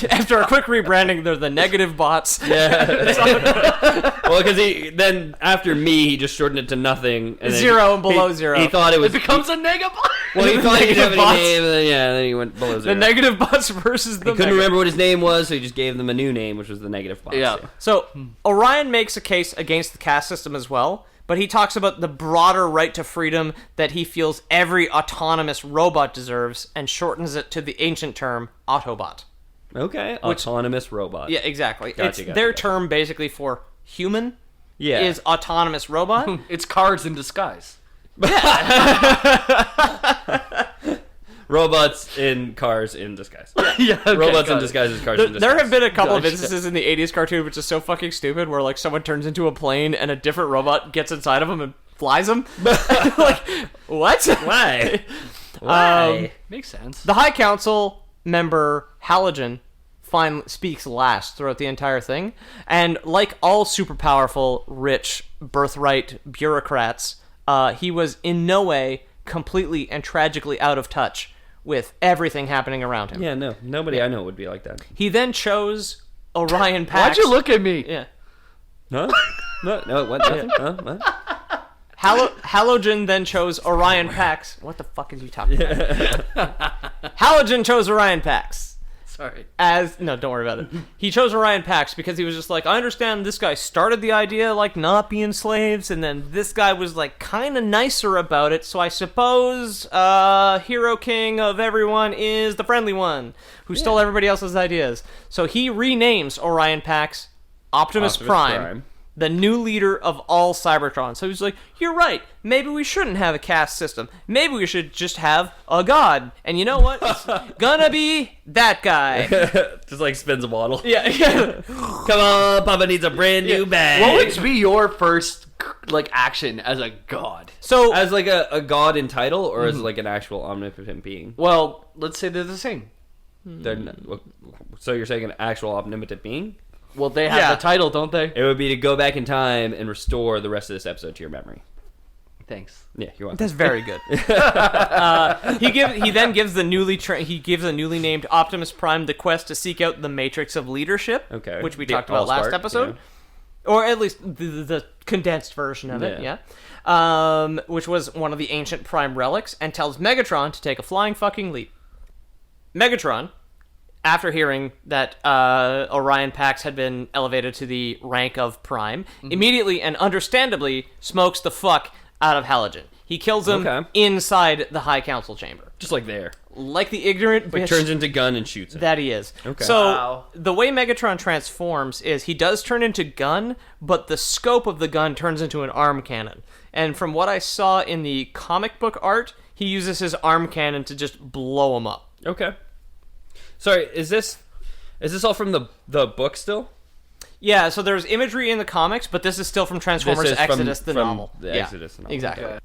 they're the NegativeBots. Yeah. Well, because then after me, he just shortened it to nothing. And then Zero and below zero. He thought it was... It becomes a Megabot. Well, he thought he didn't have any NegativeBots. name, and then he went below zero. The NegativeBots versus the He couldn't remember what his name was, so he just gave them a new name, which was the NegativeBots. Yeah. So Orion makes a case against the caste system as well, but he talks about the broader right to freedom that he feels every autonomous robot deserves, and shortens it to the ancient term Autobot. Okay. Autonomous robot. Yeah, exactly. Gotcha, It's their term basically for human. Yeah. Is autonomous robot. It's cards in disguise. Robots in cars in disguise. Yeah, okay, Robots in got it. disguise as cars in disguise. There have been a couple of Gotcha. instances in the 80s cartoon which is so fucking stupid where like someone turns into a plane and a different robot gets inside of them and flies them. Like, what? Why? Why? Makes sense. The High Council member Halogen speaks last throughout the entire thing, and like all super powerful, rich, birthright bureaucrats, he was in no way completely and tragically out of touch with everything happening around him. Yeah, no. Nobody I know would be like that. He then chose Orion Pax. Why'd you look at me? Yeah. Huh? No, what? Nothing? Huh? What? Halogen then chose Orion Pax. What the fuck is you talking about? Halogen chose Orion Pax. Sorry. No, don't worry about it. He chose Orion Pax because he was just like, I understand this guy started the idea like not being slaves, and then this guy was like kind of nicer about it, so I suppose hero king of everyone is the friendly one who stole everybody else's ideas. So he renames Orion Pax Optimus Prime, the new leader of all Cybertron. So he's like, you're right, maybe we shouldn't have a caste system. Maybe we should just have a god. And you know what? It's gonna be that guy. Just like spins a bottle. Yeah. Come on, Papa needs a brand new bag. What would be your first like action as a god? So, As like a god in title, or as like an actual omnipotent being? Well, let's say they're the same. So you're saying an actual omnipotent being? Well, they have the title, don't they? It would be to go back in time and restore the rest of this episode to your memory. Thanks. Yeah, you're welcome. that's very good. He then gives the newly named Optimus Prime the quest to seek out the Matrix of Leadership, Okay. which we The talked about last Allspark, episode, yeah. or at least the condensed version of it. Yeah. Yeah, which was one of the ancient Prime relics, and tells Megatron to take a flying fucking leap. Megatron, after hearing that Orion Pax had been elevated to the rank of Prime, immediately and understandably smokes the fuck out of Halogen. He kills him inside the High Council chamber. Just like there. Like the ignorant Like bitch turns into gun and shoots him. that he is. Okay. So, Wow. the way Megatron transforms is he does turn into gun, but the scope of the gun turns into an arm cannon. And from what I saw in the comic book art, he uses his arm cannon to just blow him up. Okay. Sorry, is this all from the book still? Yeah, so there's imagery in the comics, but this is still from Transformers This is from- Exodus, the from novel. the Exodus novel. Exactly. Okay.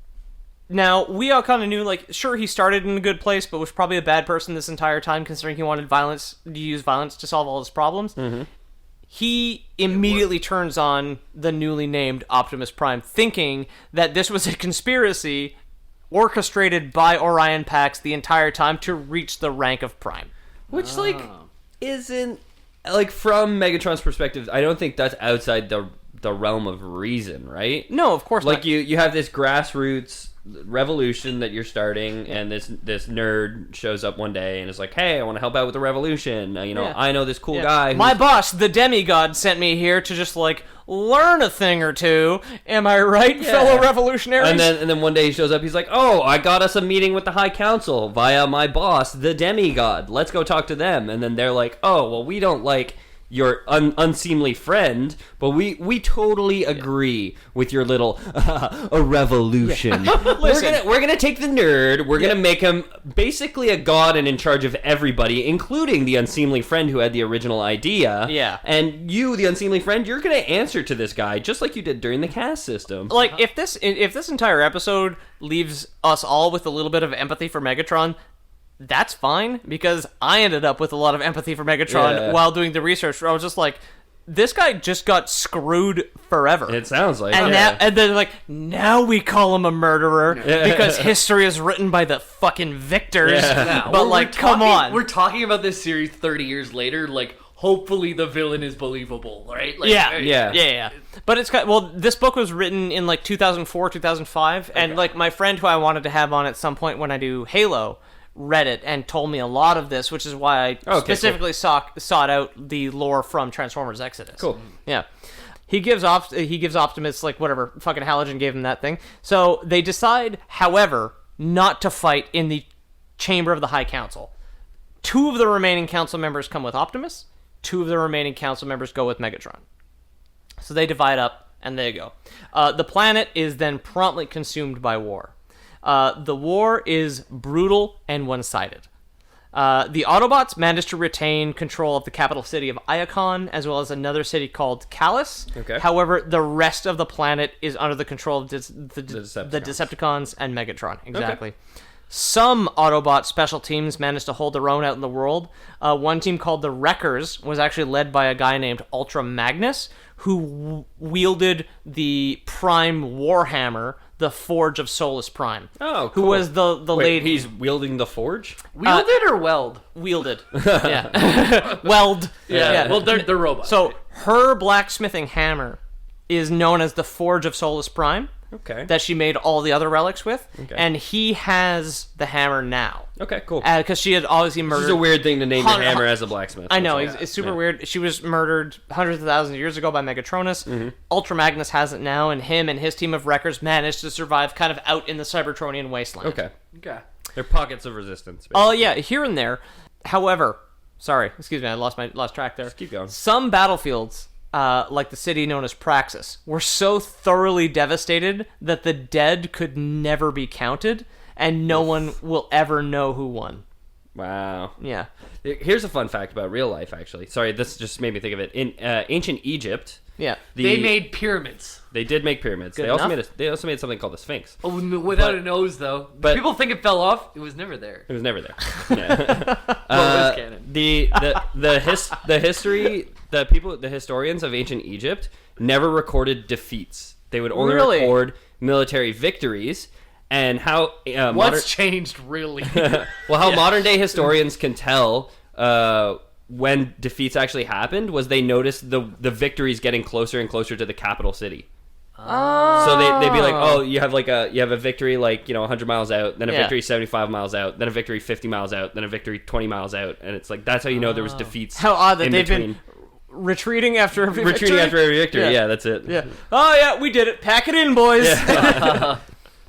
Now, we all kind of knew, like, sure, he started in a good place, but was probably a bad person this entire time, considering he wanted to use violence to solve all his problems. Mm-hmm. He immediately turns on the newly named Optimus Prime, thinking that this was a conspiracy orchestrated by Orion Pax the entire time to reach the rank of Prime. Which, like, isn't... Like, from Megatron's perspective, I don't think that's outside the realm of reason, right? No, of course like not. you have this grassroots revolution that you're starting, and this nerd shows up one day and is like, hey, I want to help out with the revolution. Yeah. I know this cool Yeah. guy. My boss, the demigod, sent me here to just, like, learn a thing or two. Am I right, fellow revolutionaries? And then one day he shows up, he's like, oh, I got us a meeting with the High Council via my boss, the demigod. Let's go talk to them. And then they're like, oh, well, we don't like your unseemly friend, but we totally agree with your little a revolution. We're gonna take the nerd, we're gonna make him basically a god and in charge of everybody, including the unseemly friend who had the original idea. Yeah. And you, the unseemly friend, you're gonna answer to this guy just like you did during the caste system. Like, if this entire episode leaves us all with a little bit of empathy for Megatron, that's fine, because I ended up with a lot of empathy for Megatron while doing the research, where I was just like, this guy just got screwed forever. It sounds like. And then like, now we call him a murderer because history is written by the fucking victors. Yeah. But like, come on. We're talking about this series 30 years later, like, hopefully the villain is believable, right? Like, yeah. But it's this book was written in like 2004, 2005, and like my friend who I wanted to have on at some point when I do Halo read it and told me a lot of this, which is why I specifically sought out the lore from Transformers Exodus. Cool. Yeah. He gives Optimus like whatever fucking Halogen gave him that thing. So they decide, however, not to fight in the Chamber of the High Council. 2 of the remaining council members come with Optimus. 2 of the remaining council members go with Megatron. So they divide up, and they go. The planet is then promptly consumed by war. The war is brutal and one-sided. The Autobots managed to retain control of the capital city of Iacon, as well as another city called Callus. Okay. However, the rest of the planet is under the control of the Decepticons and Megatron. Exactly. Okay. Some Autobot special teams managed to hold their own out in the world. One team called the Wreckers was actually led by a guy named Ultra Magnus, who wielded the Prime Warhammer, the Forge of Solus Prime. Oh, cool. Who was the lady... He's wielding the Forge? Wielded or weld? Wielded. Yeah. Weld. Yeah. Well, they're robots. So, her blacksmithing hammer is known as the Forge of Solus Prime. Okay. That she made all the other relics with. Okay. And he has the hammer now. Okay, cool. Because she had obviously murdered... This is a weird thing to name your hammer as a blacksmith. I know, it's super weird. She was murdered hundreds of thousands of years ago by Megatronus. Mm-hmm. Ultra Magnus has it now, and him and his team of wreckers managed to survive kind of out in the Cybertronian wasteland. Okay. They're pockets of resistance. Oh, yeah, here and there. However, sorry, excuse me, I lost track there. Just keep going. Some battlefields... like the city known as Praxis, were so thoroughly devastated that the dead could never be counted, and no one will ever know who won. Wow. Yeah. Here's a fun fact about real life, actually. Sorry, this just made me think of it. In ancient Egypt... Yeah. They made pyramids. They did make pyramids. They also made something called the Sphinx. Oh, without a nose, though. But people think it fell off. It was never there. It was never there. Yeah. Well, it was canon. The historians of ancient Egypt never recorded defeats. They would only record military victories. And how what's changed really? Modern day historians can tell when defeats actually happened was they noticed the victories getting closer and closer to the capital city. Oh. So they'd be like, oh, you have a victory 100 miles out, then a victory 75 miles out, then a victory 50 miles out, then a victory 20 miles out, and it's like that's how you know there was defeats. How odd that they've been retreating after every victory. Yeah, that's it. Yeah. Oh yeah, we did it. Pack it in, boys. Yeah.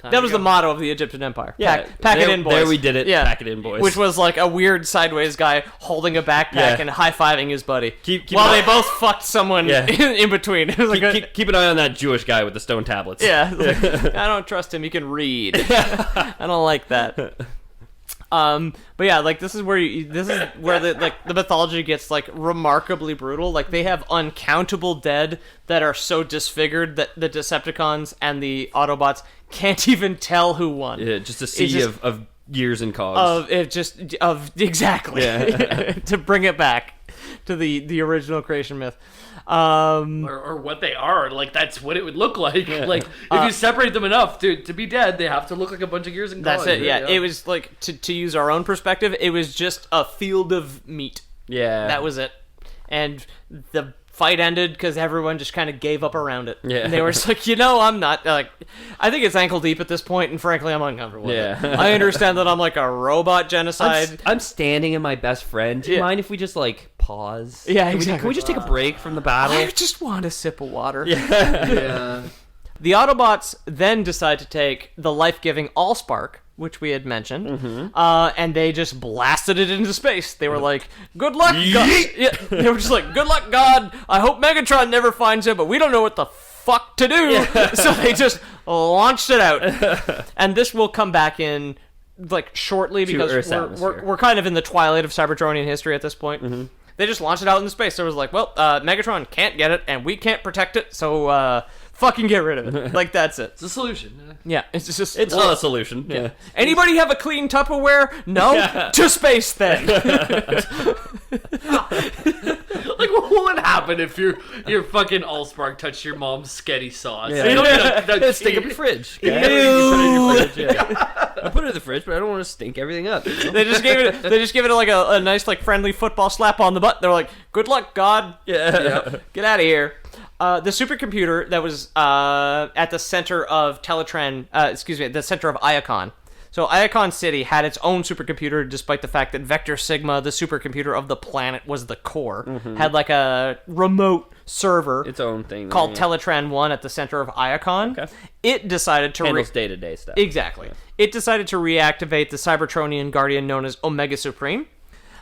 That was the motto of the Egyptian Empire. Yeah, pack it in, boys. There we did it. Yeah. Pack it in, boys. Which was like a weird sideways guy holding a backpack and high-fiving his buddy. Keep while they both fucked someone in between. It was like keep an eye on that Jewish guy with the stone tablets. Yeah. Like, I don't trust him. He can read. I don't like that. But yeah, like this is where the mythology gets like remarkably brutal. Like they have uncountable dead that are so disfigured that the Decepticons and the Autobots can't even tell who won. Yeah, just a sea of gears and cogs. Exactly. Yeah. To bring it back to the original creation myth. Or what they are, like that's what it would look like. Yeah. Like if you separate them enough to be dead, they have to look like a bunch of gears and cogs. That's it. Yeah, it was like to use our own perspective, it was just a field of meat. Yeah, that was it, and the fight ended because everyone just kind of gave up around it. Yeah, and they were just like, I'm not like. I think it's ankle deep at this point, and frankly, I'm uncomfortable. Yeah, with it. I understand that I'm like a robot genocide. I'm standing in my best friend. Do you mind if we just like pause? Yeah, exactly. Can we just take a break from the battle? I just want a sip of water. Yeah. The Autobots then decide to take the life-giving Allspark, which we had mentioned, and they just blasted it into space. They were like, good luck, God. Yeah, they were just like, good luck, God. I hope Megatron never finds it, but we don't know what the fuck to do. Yeah. So they just launched it out. And this will come back in like shortly because we're kind of in the twilight of Cybertronian history at this point. Mm-hmm. They just launched it out into space. So it was like, well, Megatron can't get it, and we can't protect it, so Fucking get rid of it. Like, that's it. It's a solution. Yeah, it's just... It's not a solution. Yeah. Anybody have a clean Tupperware? No? Yeah. To space, then. Like, what would happen if your fucking Allspark touched your mom's sketty sauce? Yeah. You don't need Stink up your fridge. Ew. You put it in your fridge, yeah. I put it in the fridge, but I don't want to stink everything up. You know? They just gave it like a nice, like, friendly football slap on the butt. They're like, good luck, God. Yeah. Get out of here. The supercomputer that was at the center of the center of Iacon. So Iacon City had its own supercomputer, despite the fact that Vector Sigma, the supercomputer of the planet, was the core. Had like a remote server, Its own thing. called Teletran 1 at the center of Iacon. Okay. It decided to... Handles day-to-day stuff. Exactly. Yeah. It decided to reactivate the Cybertronian guardian known as Omega Supreme.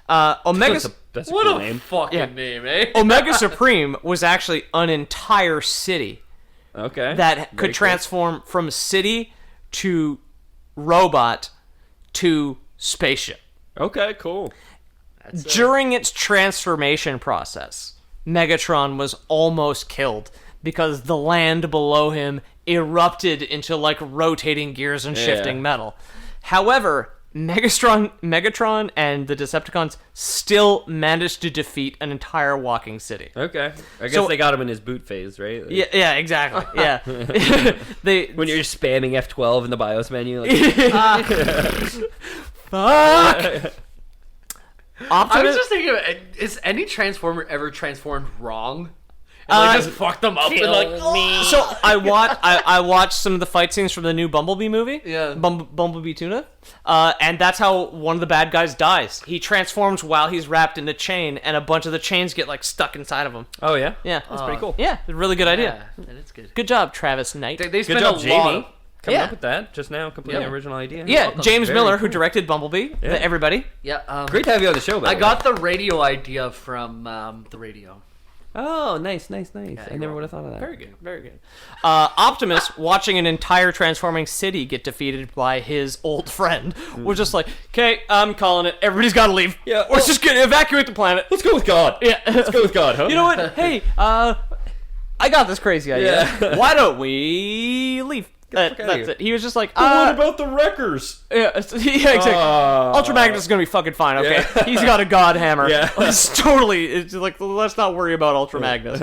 That's a What cool a name. fucking name, eh? Omega Supreme was actually an entire city Okay. that Very could cool. transform from city to robot to spaceship. Okay, cool. During its transformation process, Megatron was almost killed because the land below him erupted into like rotating gears and shifting metal. However, Megatron and the Decepticons still managed to defeat an entire walking city. Okay. I guess So- they got him in his boot phase, right? Like, Yeah, exactly. Yeah. When you're spamming F12 in the BIOS menu. Like, Fuck. I Optimus. was just thinking, is any Transformer ever transformed wrong? And just fucked them up and like, So I watched some of the fight scenes from the new Bumblebee movie. Yeah. Bumblebee Tuna. And that's how one of the bad guys dies. He transforms while he's wrapped in a chain, and a bunch of the chains get like stuck inside of him. oh, yeah? Yeah. That's pretty cool. Yeah, it's a really good idea. yeah, that is good. Good job, Travis Knight. They Good spent job, a Jamie. lot of... Coming Yeah. up with that just now. Completely Yeah. original idea. Yeah, welcome. James Very Miller, cool. who directed Bumblebee. Yeah. Everybody. Yeah, Great to have you on the show, by I the way. got the radio idea from the radio. Oh, nice. I you're never would have thought of that. Very good, very good. Optimus, watching an entire transforming city get defeated by his old friend, was just like, okay, I'm calling it. Everybody's got to leave. Yeah, Let's just evacuate the planet. Let's go with God. Yeah. Let's go with God, huh? You know what? Hey, I got this crazy idea. Yeah. Why don't we leave? fuck outta That's here. it. He was just like, What about the wreckers? yeah, exactly. Ultra Magnus is gonna be fucking fine. Okay, Yeah. he's got a god hammer. Yeah. It's like, let's not worry about Ultra Magnus.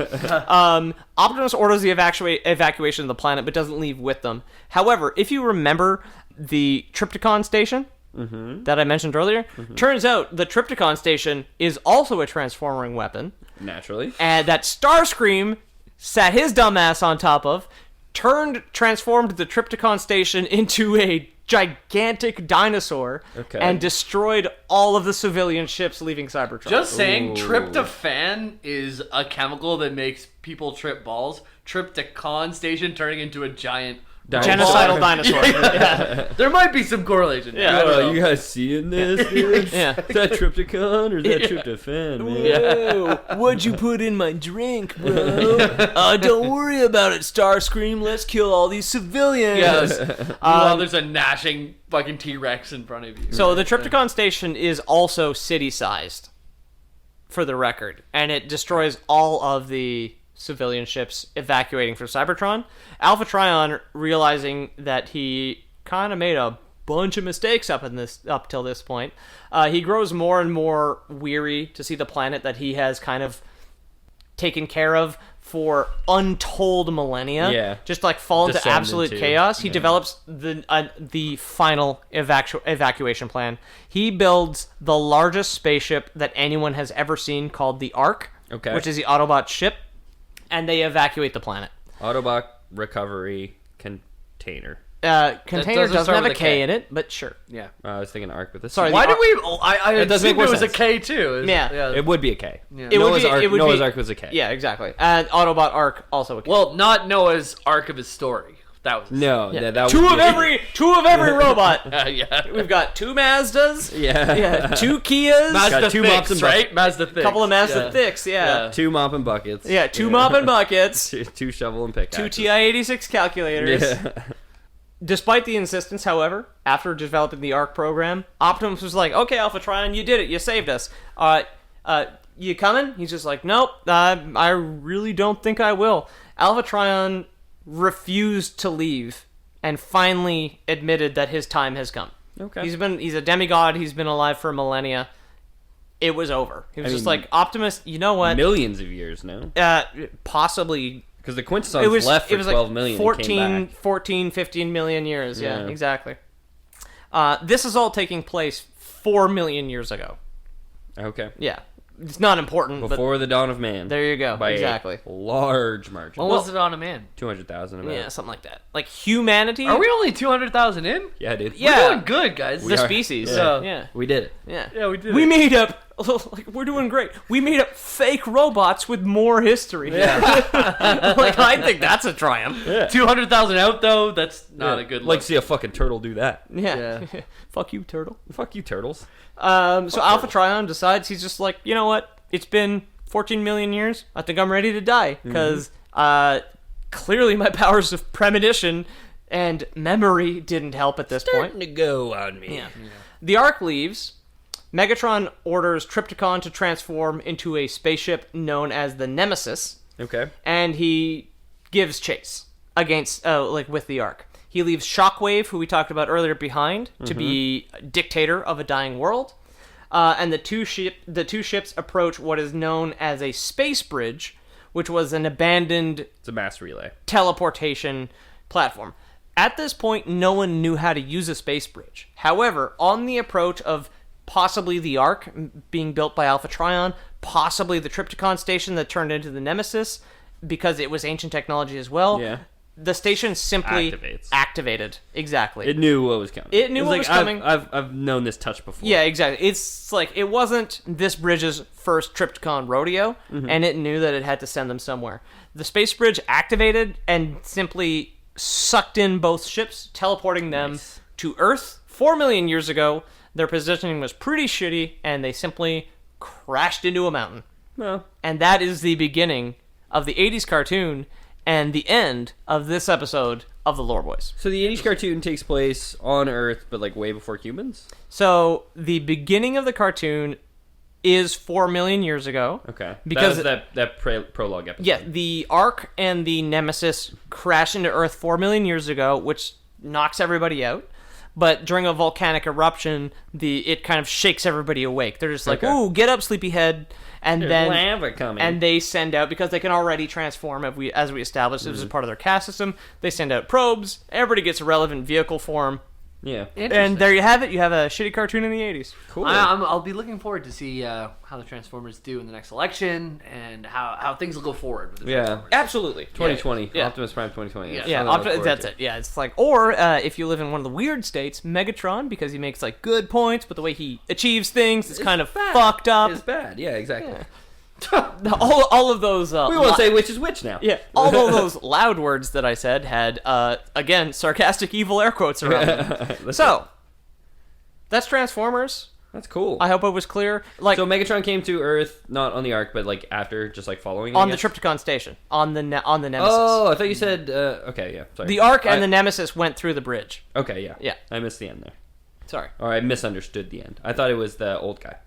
Optimus orders the evacuation of the planet, but doesn't leave with them. However, if you remember the Trypticon station that I mentioned earlier, turns out the Trypticon station is also a transforming weapon, Naturally. and that Starscream sat his dumb ass on top of, transformed the Trypticon station into a gigantic dinosaur, Okay. and destroyed all of the civilian ships leaving Cybertron. Just saying, Ooh. tryptophan is a chemical that makes people trip balls. Trypticon station turning into a giant genocidal dinosaur. Yeah. There might be some correlation. Yeah. I don't know. You guys seeing this, dude? Yeah. Is that Trypticon or is that tryptophan, man? Whoa, what'd you put in my drink, bro? Don't worry about it, Starscream. Let's kill all these civilians. Yes. Meanwhile, there's a gnashing fucking T-Rex in front of you. So the Trypticon station is also city-sized, for the record, and it destroys all of the civilian ships evacuating from Cybertron. Alpha Trion, realizing that he kind of made a bunch of mistakes up till this point, he grows more and more weary to see the planet that he has kind of taken care of for untold millennia. Yeah. Just like fall into Descend absolute into, chaos. He yeah. develops the final evacuation plan. He builds the largest spaceship that anyone has ever seen, called the Ark, Okay. which is the Autobot ship, and they evacuate the planet. Autobot recovery container. Container doesn't doesn't start have a with a K K. in it, but sure. Yeah. I was thinking Ark with this. Sorry, Why the did we? I It doesn't assumed make it was sense. a K too. Yeah. It would be a K. Yeah. It would Noah's be- Ark, it would Noah's be- Ark was a K. Yeah, exactly. And Autobot Ark also a K. Well, not Noah's Ark of his story. That was No, Yeah. yeah, that two would of be- every robot. yeah. We've got two Mazdas. Yeah. Yeah, two Kias. Mazda Got two Thicks, mops and right? Mazda Thicks. couple of Mazda Yeah. Thicks. Yeah. Two mop and buckets. Yeah, two mop and buckets. Two shovel and pickaxe. Two TI-86 calculators. Yeah. Despite the insistence, however, after developing the ARC program, Optimus was like, okay, Alpha Trion, you did it. You saved us. You coming? He's just like, nope, I really don't think I will. Alpha Trion refused to leave and finally admitted that his time has come. Okay. He's a demigod. He's been alive for millennia. It was over. He was just like, Optimus, you know what? Millions of years now. Possibly. Because the Quintessons left for 12 million 14, 15 million years. Yeah, exactly. This is all taking place 4 million years ago. Okay. Yeah. It's not important. Before the dawn of man. There you go. By exactly. A large margin. When was it on a man? 200,000. Yeah, something like that. Like humanity. Are we only 200,000 in? Yeah, dude. Yeah. We're doing good, guys. The species. Yeah. We did it. Yeah, we did We it. made up. Like, we're doing great. We made up fake robots with more history. Yeah. Like, I think that's a triumph. Yeah. 200,000 out, though, that's not a good look. Like, see a fucking turtle do that. Yeah. Fuck you, turtle. Fuck you, turtles. So Alpha Trion decides, he's just like, you know what? It's been 14 million years. I think I'm ready to die. Because clearly my powers of premonition and memory didn't help at this point. Starting to go on me. Yeah. The Ark leaves. Megatron orders Trypticon to transform into a spaceship known as the Nemesis. Okay. And he gives chase against, with the Ark. He leaves Shockwave, who we talked about earlier, behind to be dictator of a dying world. And the two ships approach what is known as a space bridge, which was an abandoned It's a mass relay. teleportation platform. At this point, no one knew how to use a space bridge. However, on the approach of possibly the Ark being built by Alpha Trion, possibly the Trypticon station that turned into the Nemesis, because it was ancient technology as well. Yeah. The station simply activated. Exactly. It knew what was coming. It knew what was coming. I've known this touch before. Yeah, exactly. It's like, it wasn't this bridge's first Trypticon rodeo, and it knew that it had to send them somewhere. The space bridge activated and simply sucked in both ships, teleporting them to Earth 4 million years ago. Their positioning was pretty shitty, and they simply crashed into a mountain. Well. And that is the beginning of the 80s cartoon and the end of this episode of the Lore Boys. So the 80s cartoon takes place on Earth, but like way before humans? So the beginning of the cartoon is 4 million years ago. Okay. Because that prologue episode. Yeah, the Ark and the Nemesis crash into Earth 4 million years ago, which knocks everybody out. But during a volcanic eruption, it kind of shakes everybody awake. They're just like, "Ooh, get up, sleepyhead!" And There's lava coming. And they send out, because they can already transform, as we established, this is part of their caste system. They send out probes. Everybody gets a relevant vehicle form. Yeah. And there you have it. You have a shitty cartoon in the 80s. Cool. I'll be looking forward to see how the Transformers do in the next election and how things will go forward with the Transformers. Absolutely. 2020. Yeah. Optimus Prime 2020. That's it. Yeah, it's like, or if you live in one of the weird states, Megatron, because he makes like good points, but the way he achieves things is kind of fucked up. It's bad. Yeah, exactly. Yeah. all of those... we won't say which is which now. Yeah, all of those loud words that I said had, again, sarcastic evil air quotes around them. So, that's Transformers. That's cool. I hope it was clear. Like, so Megatron came to Earth, not on the Ark, but like after, just like following on the Trypticon station, on the Nemesis. Oh, I thought you said, okay, yeah, sorry. The Ark and the Nemesis went through the bridge. Okay, yeah. Yeah. I missed the end there. Sorry. Or I misunderstood the end. I thought it was the old guy.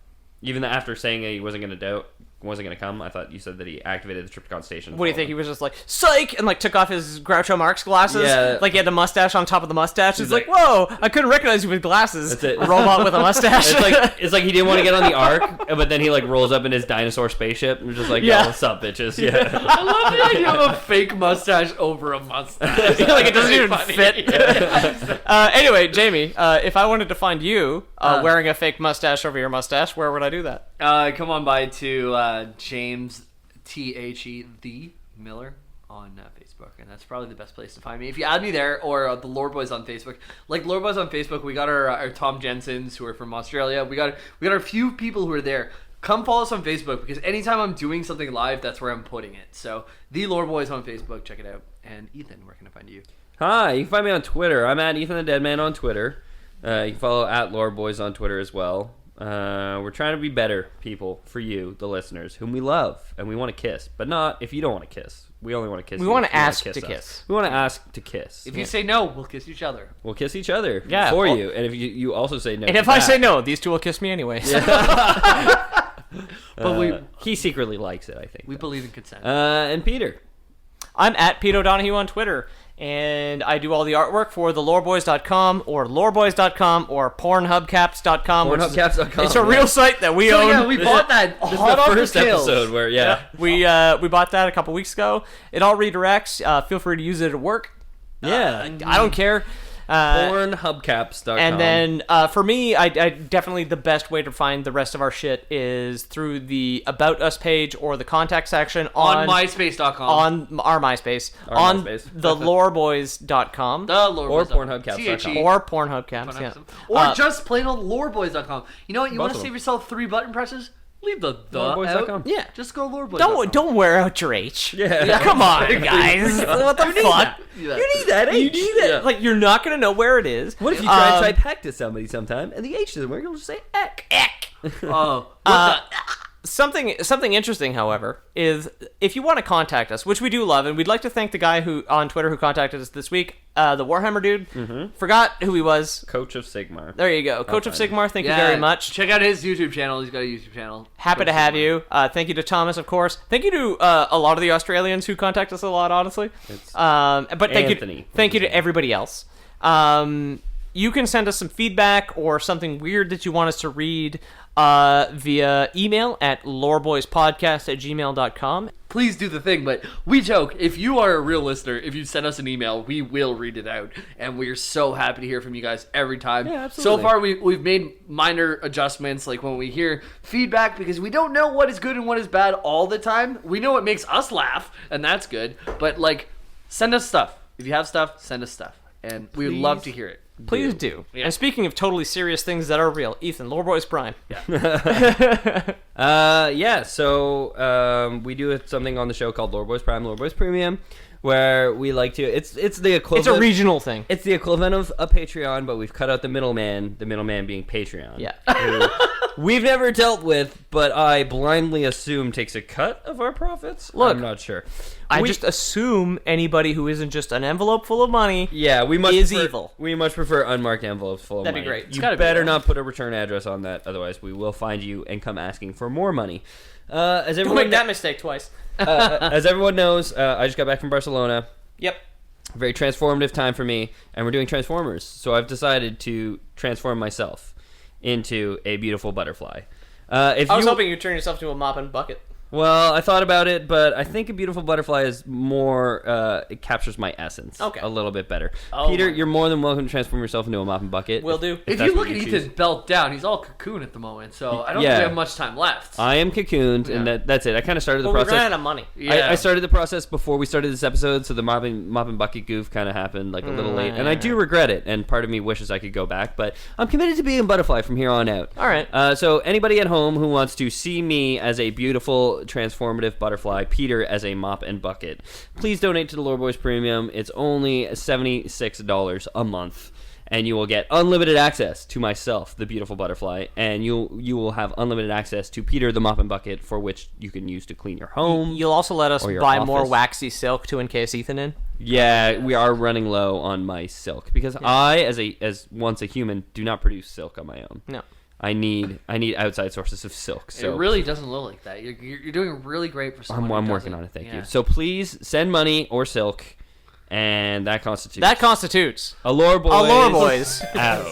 Even after saying he wasn't going to come, I thought you said that he activated the Trypticon station. What do you think? He was just like, psych! And like took off his Groucho Marx glasses. Yeah. Like he had the mustache on top of the mustache. He's like, whoa! I couldn't recognize you with glasses. That's it. A robot with a mustache. It's like he didn't want to get on the Ark, but then he like rolls up in his dinosaur spaceship and was just like, yo, what's up, bitches? Yeah. I love the idea of a fake mustache over a mustache. Like it doesn't even fit. Anyway, Jamie, if I wanted to find you wearing a fake mustache over your mustache, where would I do that? Come on by to James THE the Miller on Facebook, and that's probably the best place to find me. If you add me there, or the Lore Boys on Facebook, like Lore Boys on Facebook, we got our Tom Jensens who are from Australia. We got a few people who are there. Come follow us on Facebook, because anytime I'm doing something live, that's where I'm putting it. So the Lore Boys on Facebook, check it out. And Ethan, where can I find you? Hi, you can find me on Twitter. I'm at Ethan the Deadman on Twitter. You can follow at Lore Boys on Twitter as well. We're trying to be better people for you, the listeners, whom we love and we want to kiss, but not if you don't want to kiss. We only want to kiss. We want to ask to kiss. We want to ask to kiss. If you say no, we'll kiss each other. We'll kiss each other Yeah, for you, and if you also say no, And if I say no, these two will kiss me anyways. But he secretly likes it, I think. we believe in consent. And Peter. I'm at Pete O'Donohue on Twitter. And I do all the artwork for theloreboys.com or loreboys.com or pornhubcaps.com. Pornhubcaps.com. It's a real site that we own. Yeah, we bought that. This is the first episode where, we bought that a couple weeks ago. It all redirects. Feel free to use it at work. Yeah. I don't care. Pornhubcaps.com. And then for me, I definitely the best way to find the rest of our shit is through the About Us page or the contact section on MySpace.com. On our MySpace. theloreboys.com. Or Pornhubcaps.com. Or Pornhubcaps, yeah. Or just plain old loreboys.com. You know what? You want to Both of save yourself 3 button presses? Leave the Loreboys.com. out. Yeah. Just go loreboys.com. Don't wear out your H. Yeah. Come on, guys. What the fuck? You need that H. You need it. Yeah. Like, you're not going to know where it is. What if you try to type heck to somebody sometime and the H doesn't work? You'll just say eck. Eck. Oh. Something interesting, however, is if you want to contact us, which we do love, and we'd like to thank the guy who on Twitter who contacted us this week, the Warhammer dude. Forgot who he was. Coach of Sigmar. There you go. Coach of Sigmar, thank you very much. Check out his YouTube channel. He's got a YouTube channel. Happy to have you. Thank you to Thomas, of course. Thank you to a lot of the Australians who contact us a lot, honestly. But thank you to everybody else. You can send us some feedback or something weird that you want us to read via email at loreboyspodcast@gmail.com. Please do the thing, but we joke. If you are a real listener, if you send us an email, we will read it out, and we're so happy to hear from you guys every time. Yeah, absolutely. So far, we've made minor adjustments, like when we hear feedback, because we don't know what is good and what is bad all the time. We know what makes us laugh, and that's good, but, like, send us stuff. If you have stuff, send us stuff, and we would love to hear it. Please do. Yeah. And speaking of totally serious things that are real, Ethan, Loreboys Prime. So we do something on the show called Lore Boys Prime, Lore Boys Premium, where we like to. It's the equivalent. It's a regional thing. It's the equivalent of a Patreon, but we've cut out the middleman. The middleman being Patreon. Yeah. Who we've never dealt with, but I blindly assume takes a cut of our profits. Look, I'm not sure. I just assume anybody who isn't just an envelope full of money is evil. We much prefer unmarked envelopes full of That'd money. be great. You better not put a return address on that, otherwise we will find you and come asking for more money. As Don't everyone make that mistake twice. as everyone knows, I just got back from Barcelona. Yep. Very transformative time for me, and we're doing Transformers. So I've decided to transform myself into a beautiful butterfly. I was hoping you'd turn yourself into a mop and bucket. Well, I thought about it, but I think a beautiful butterfly is more, it captures my essence a little bit better. Peter, you're more than welcome to transform yourself into a mop and bucket. Will do. If you look at Ethan's belt down, he's all cocoon at the moment, so I don't think we have much time left. I am cocooned, and that's it. I kind of started the process. We ran out of money. Yeah. I started the process before we started this episode, so the mop and bucket goof kind of happened like a little late, and I do regret it, and part of me wishes I could go back, but I'm committed to being a butterfly from here on out. All right. So anybody at home who wants to see me as a beautiful, transformative butterfly, Peter as a mop and bucket, please donate to the Lore Boys Premium. It's only $76 a month, and you will get unlimited access to myself, the beautiful butterfly, and you will have unlimited access to Peter the mop and bucket, for which you can use to clean your home. You'll also let us your buy office. more waxy silk to encase Ethan in. Yeah, we are running low on my silk because I, as once a human, do not produce silk on my own. No. I need outside sources of silk. So it really doesn't look like that. You're doing really great for someone. I'm working on it. Thank you. So please send money or silk, and that constitutes a Lore Boys out.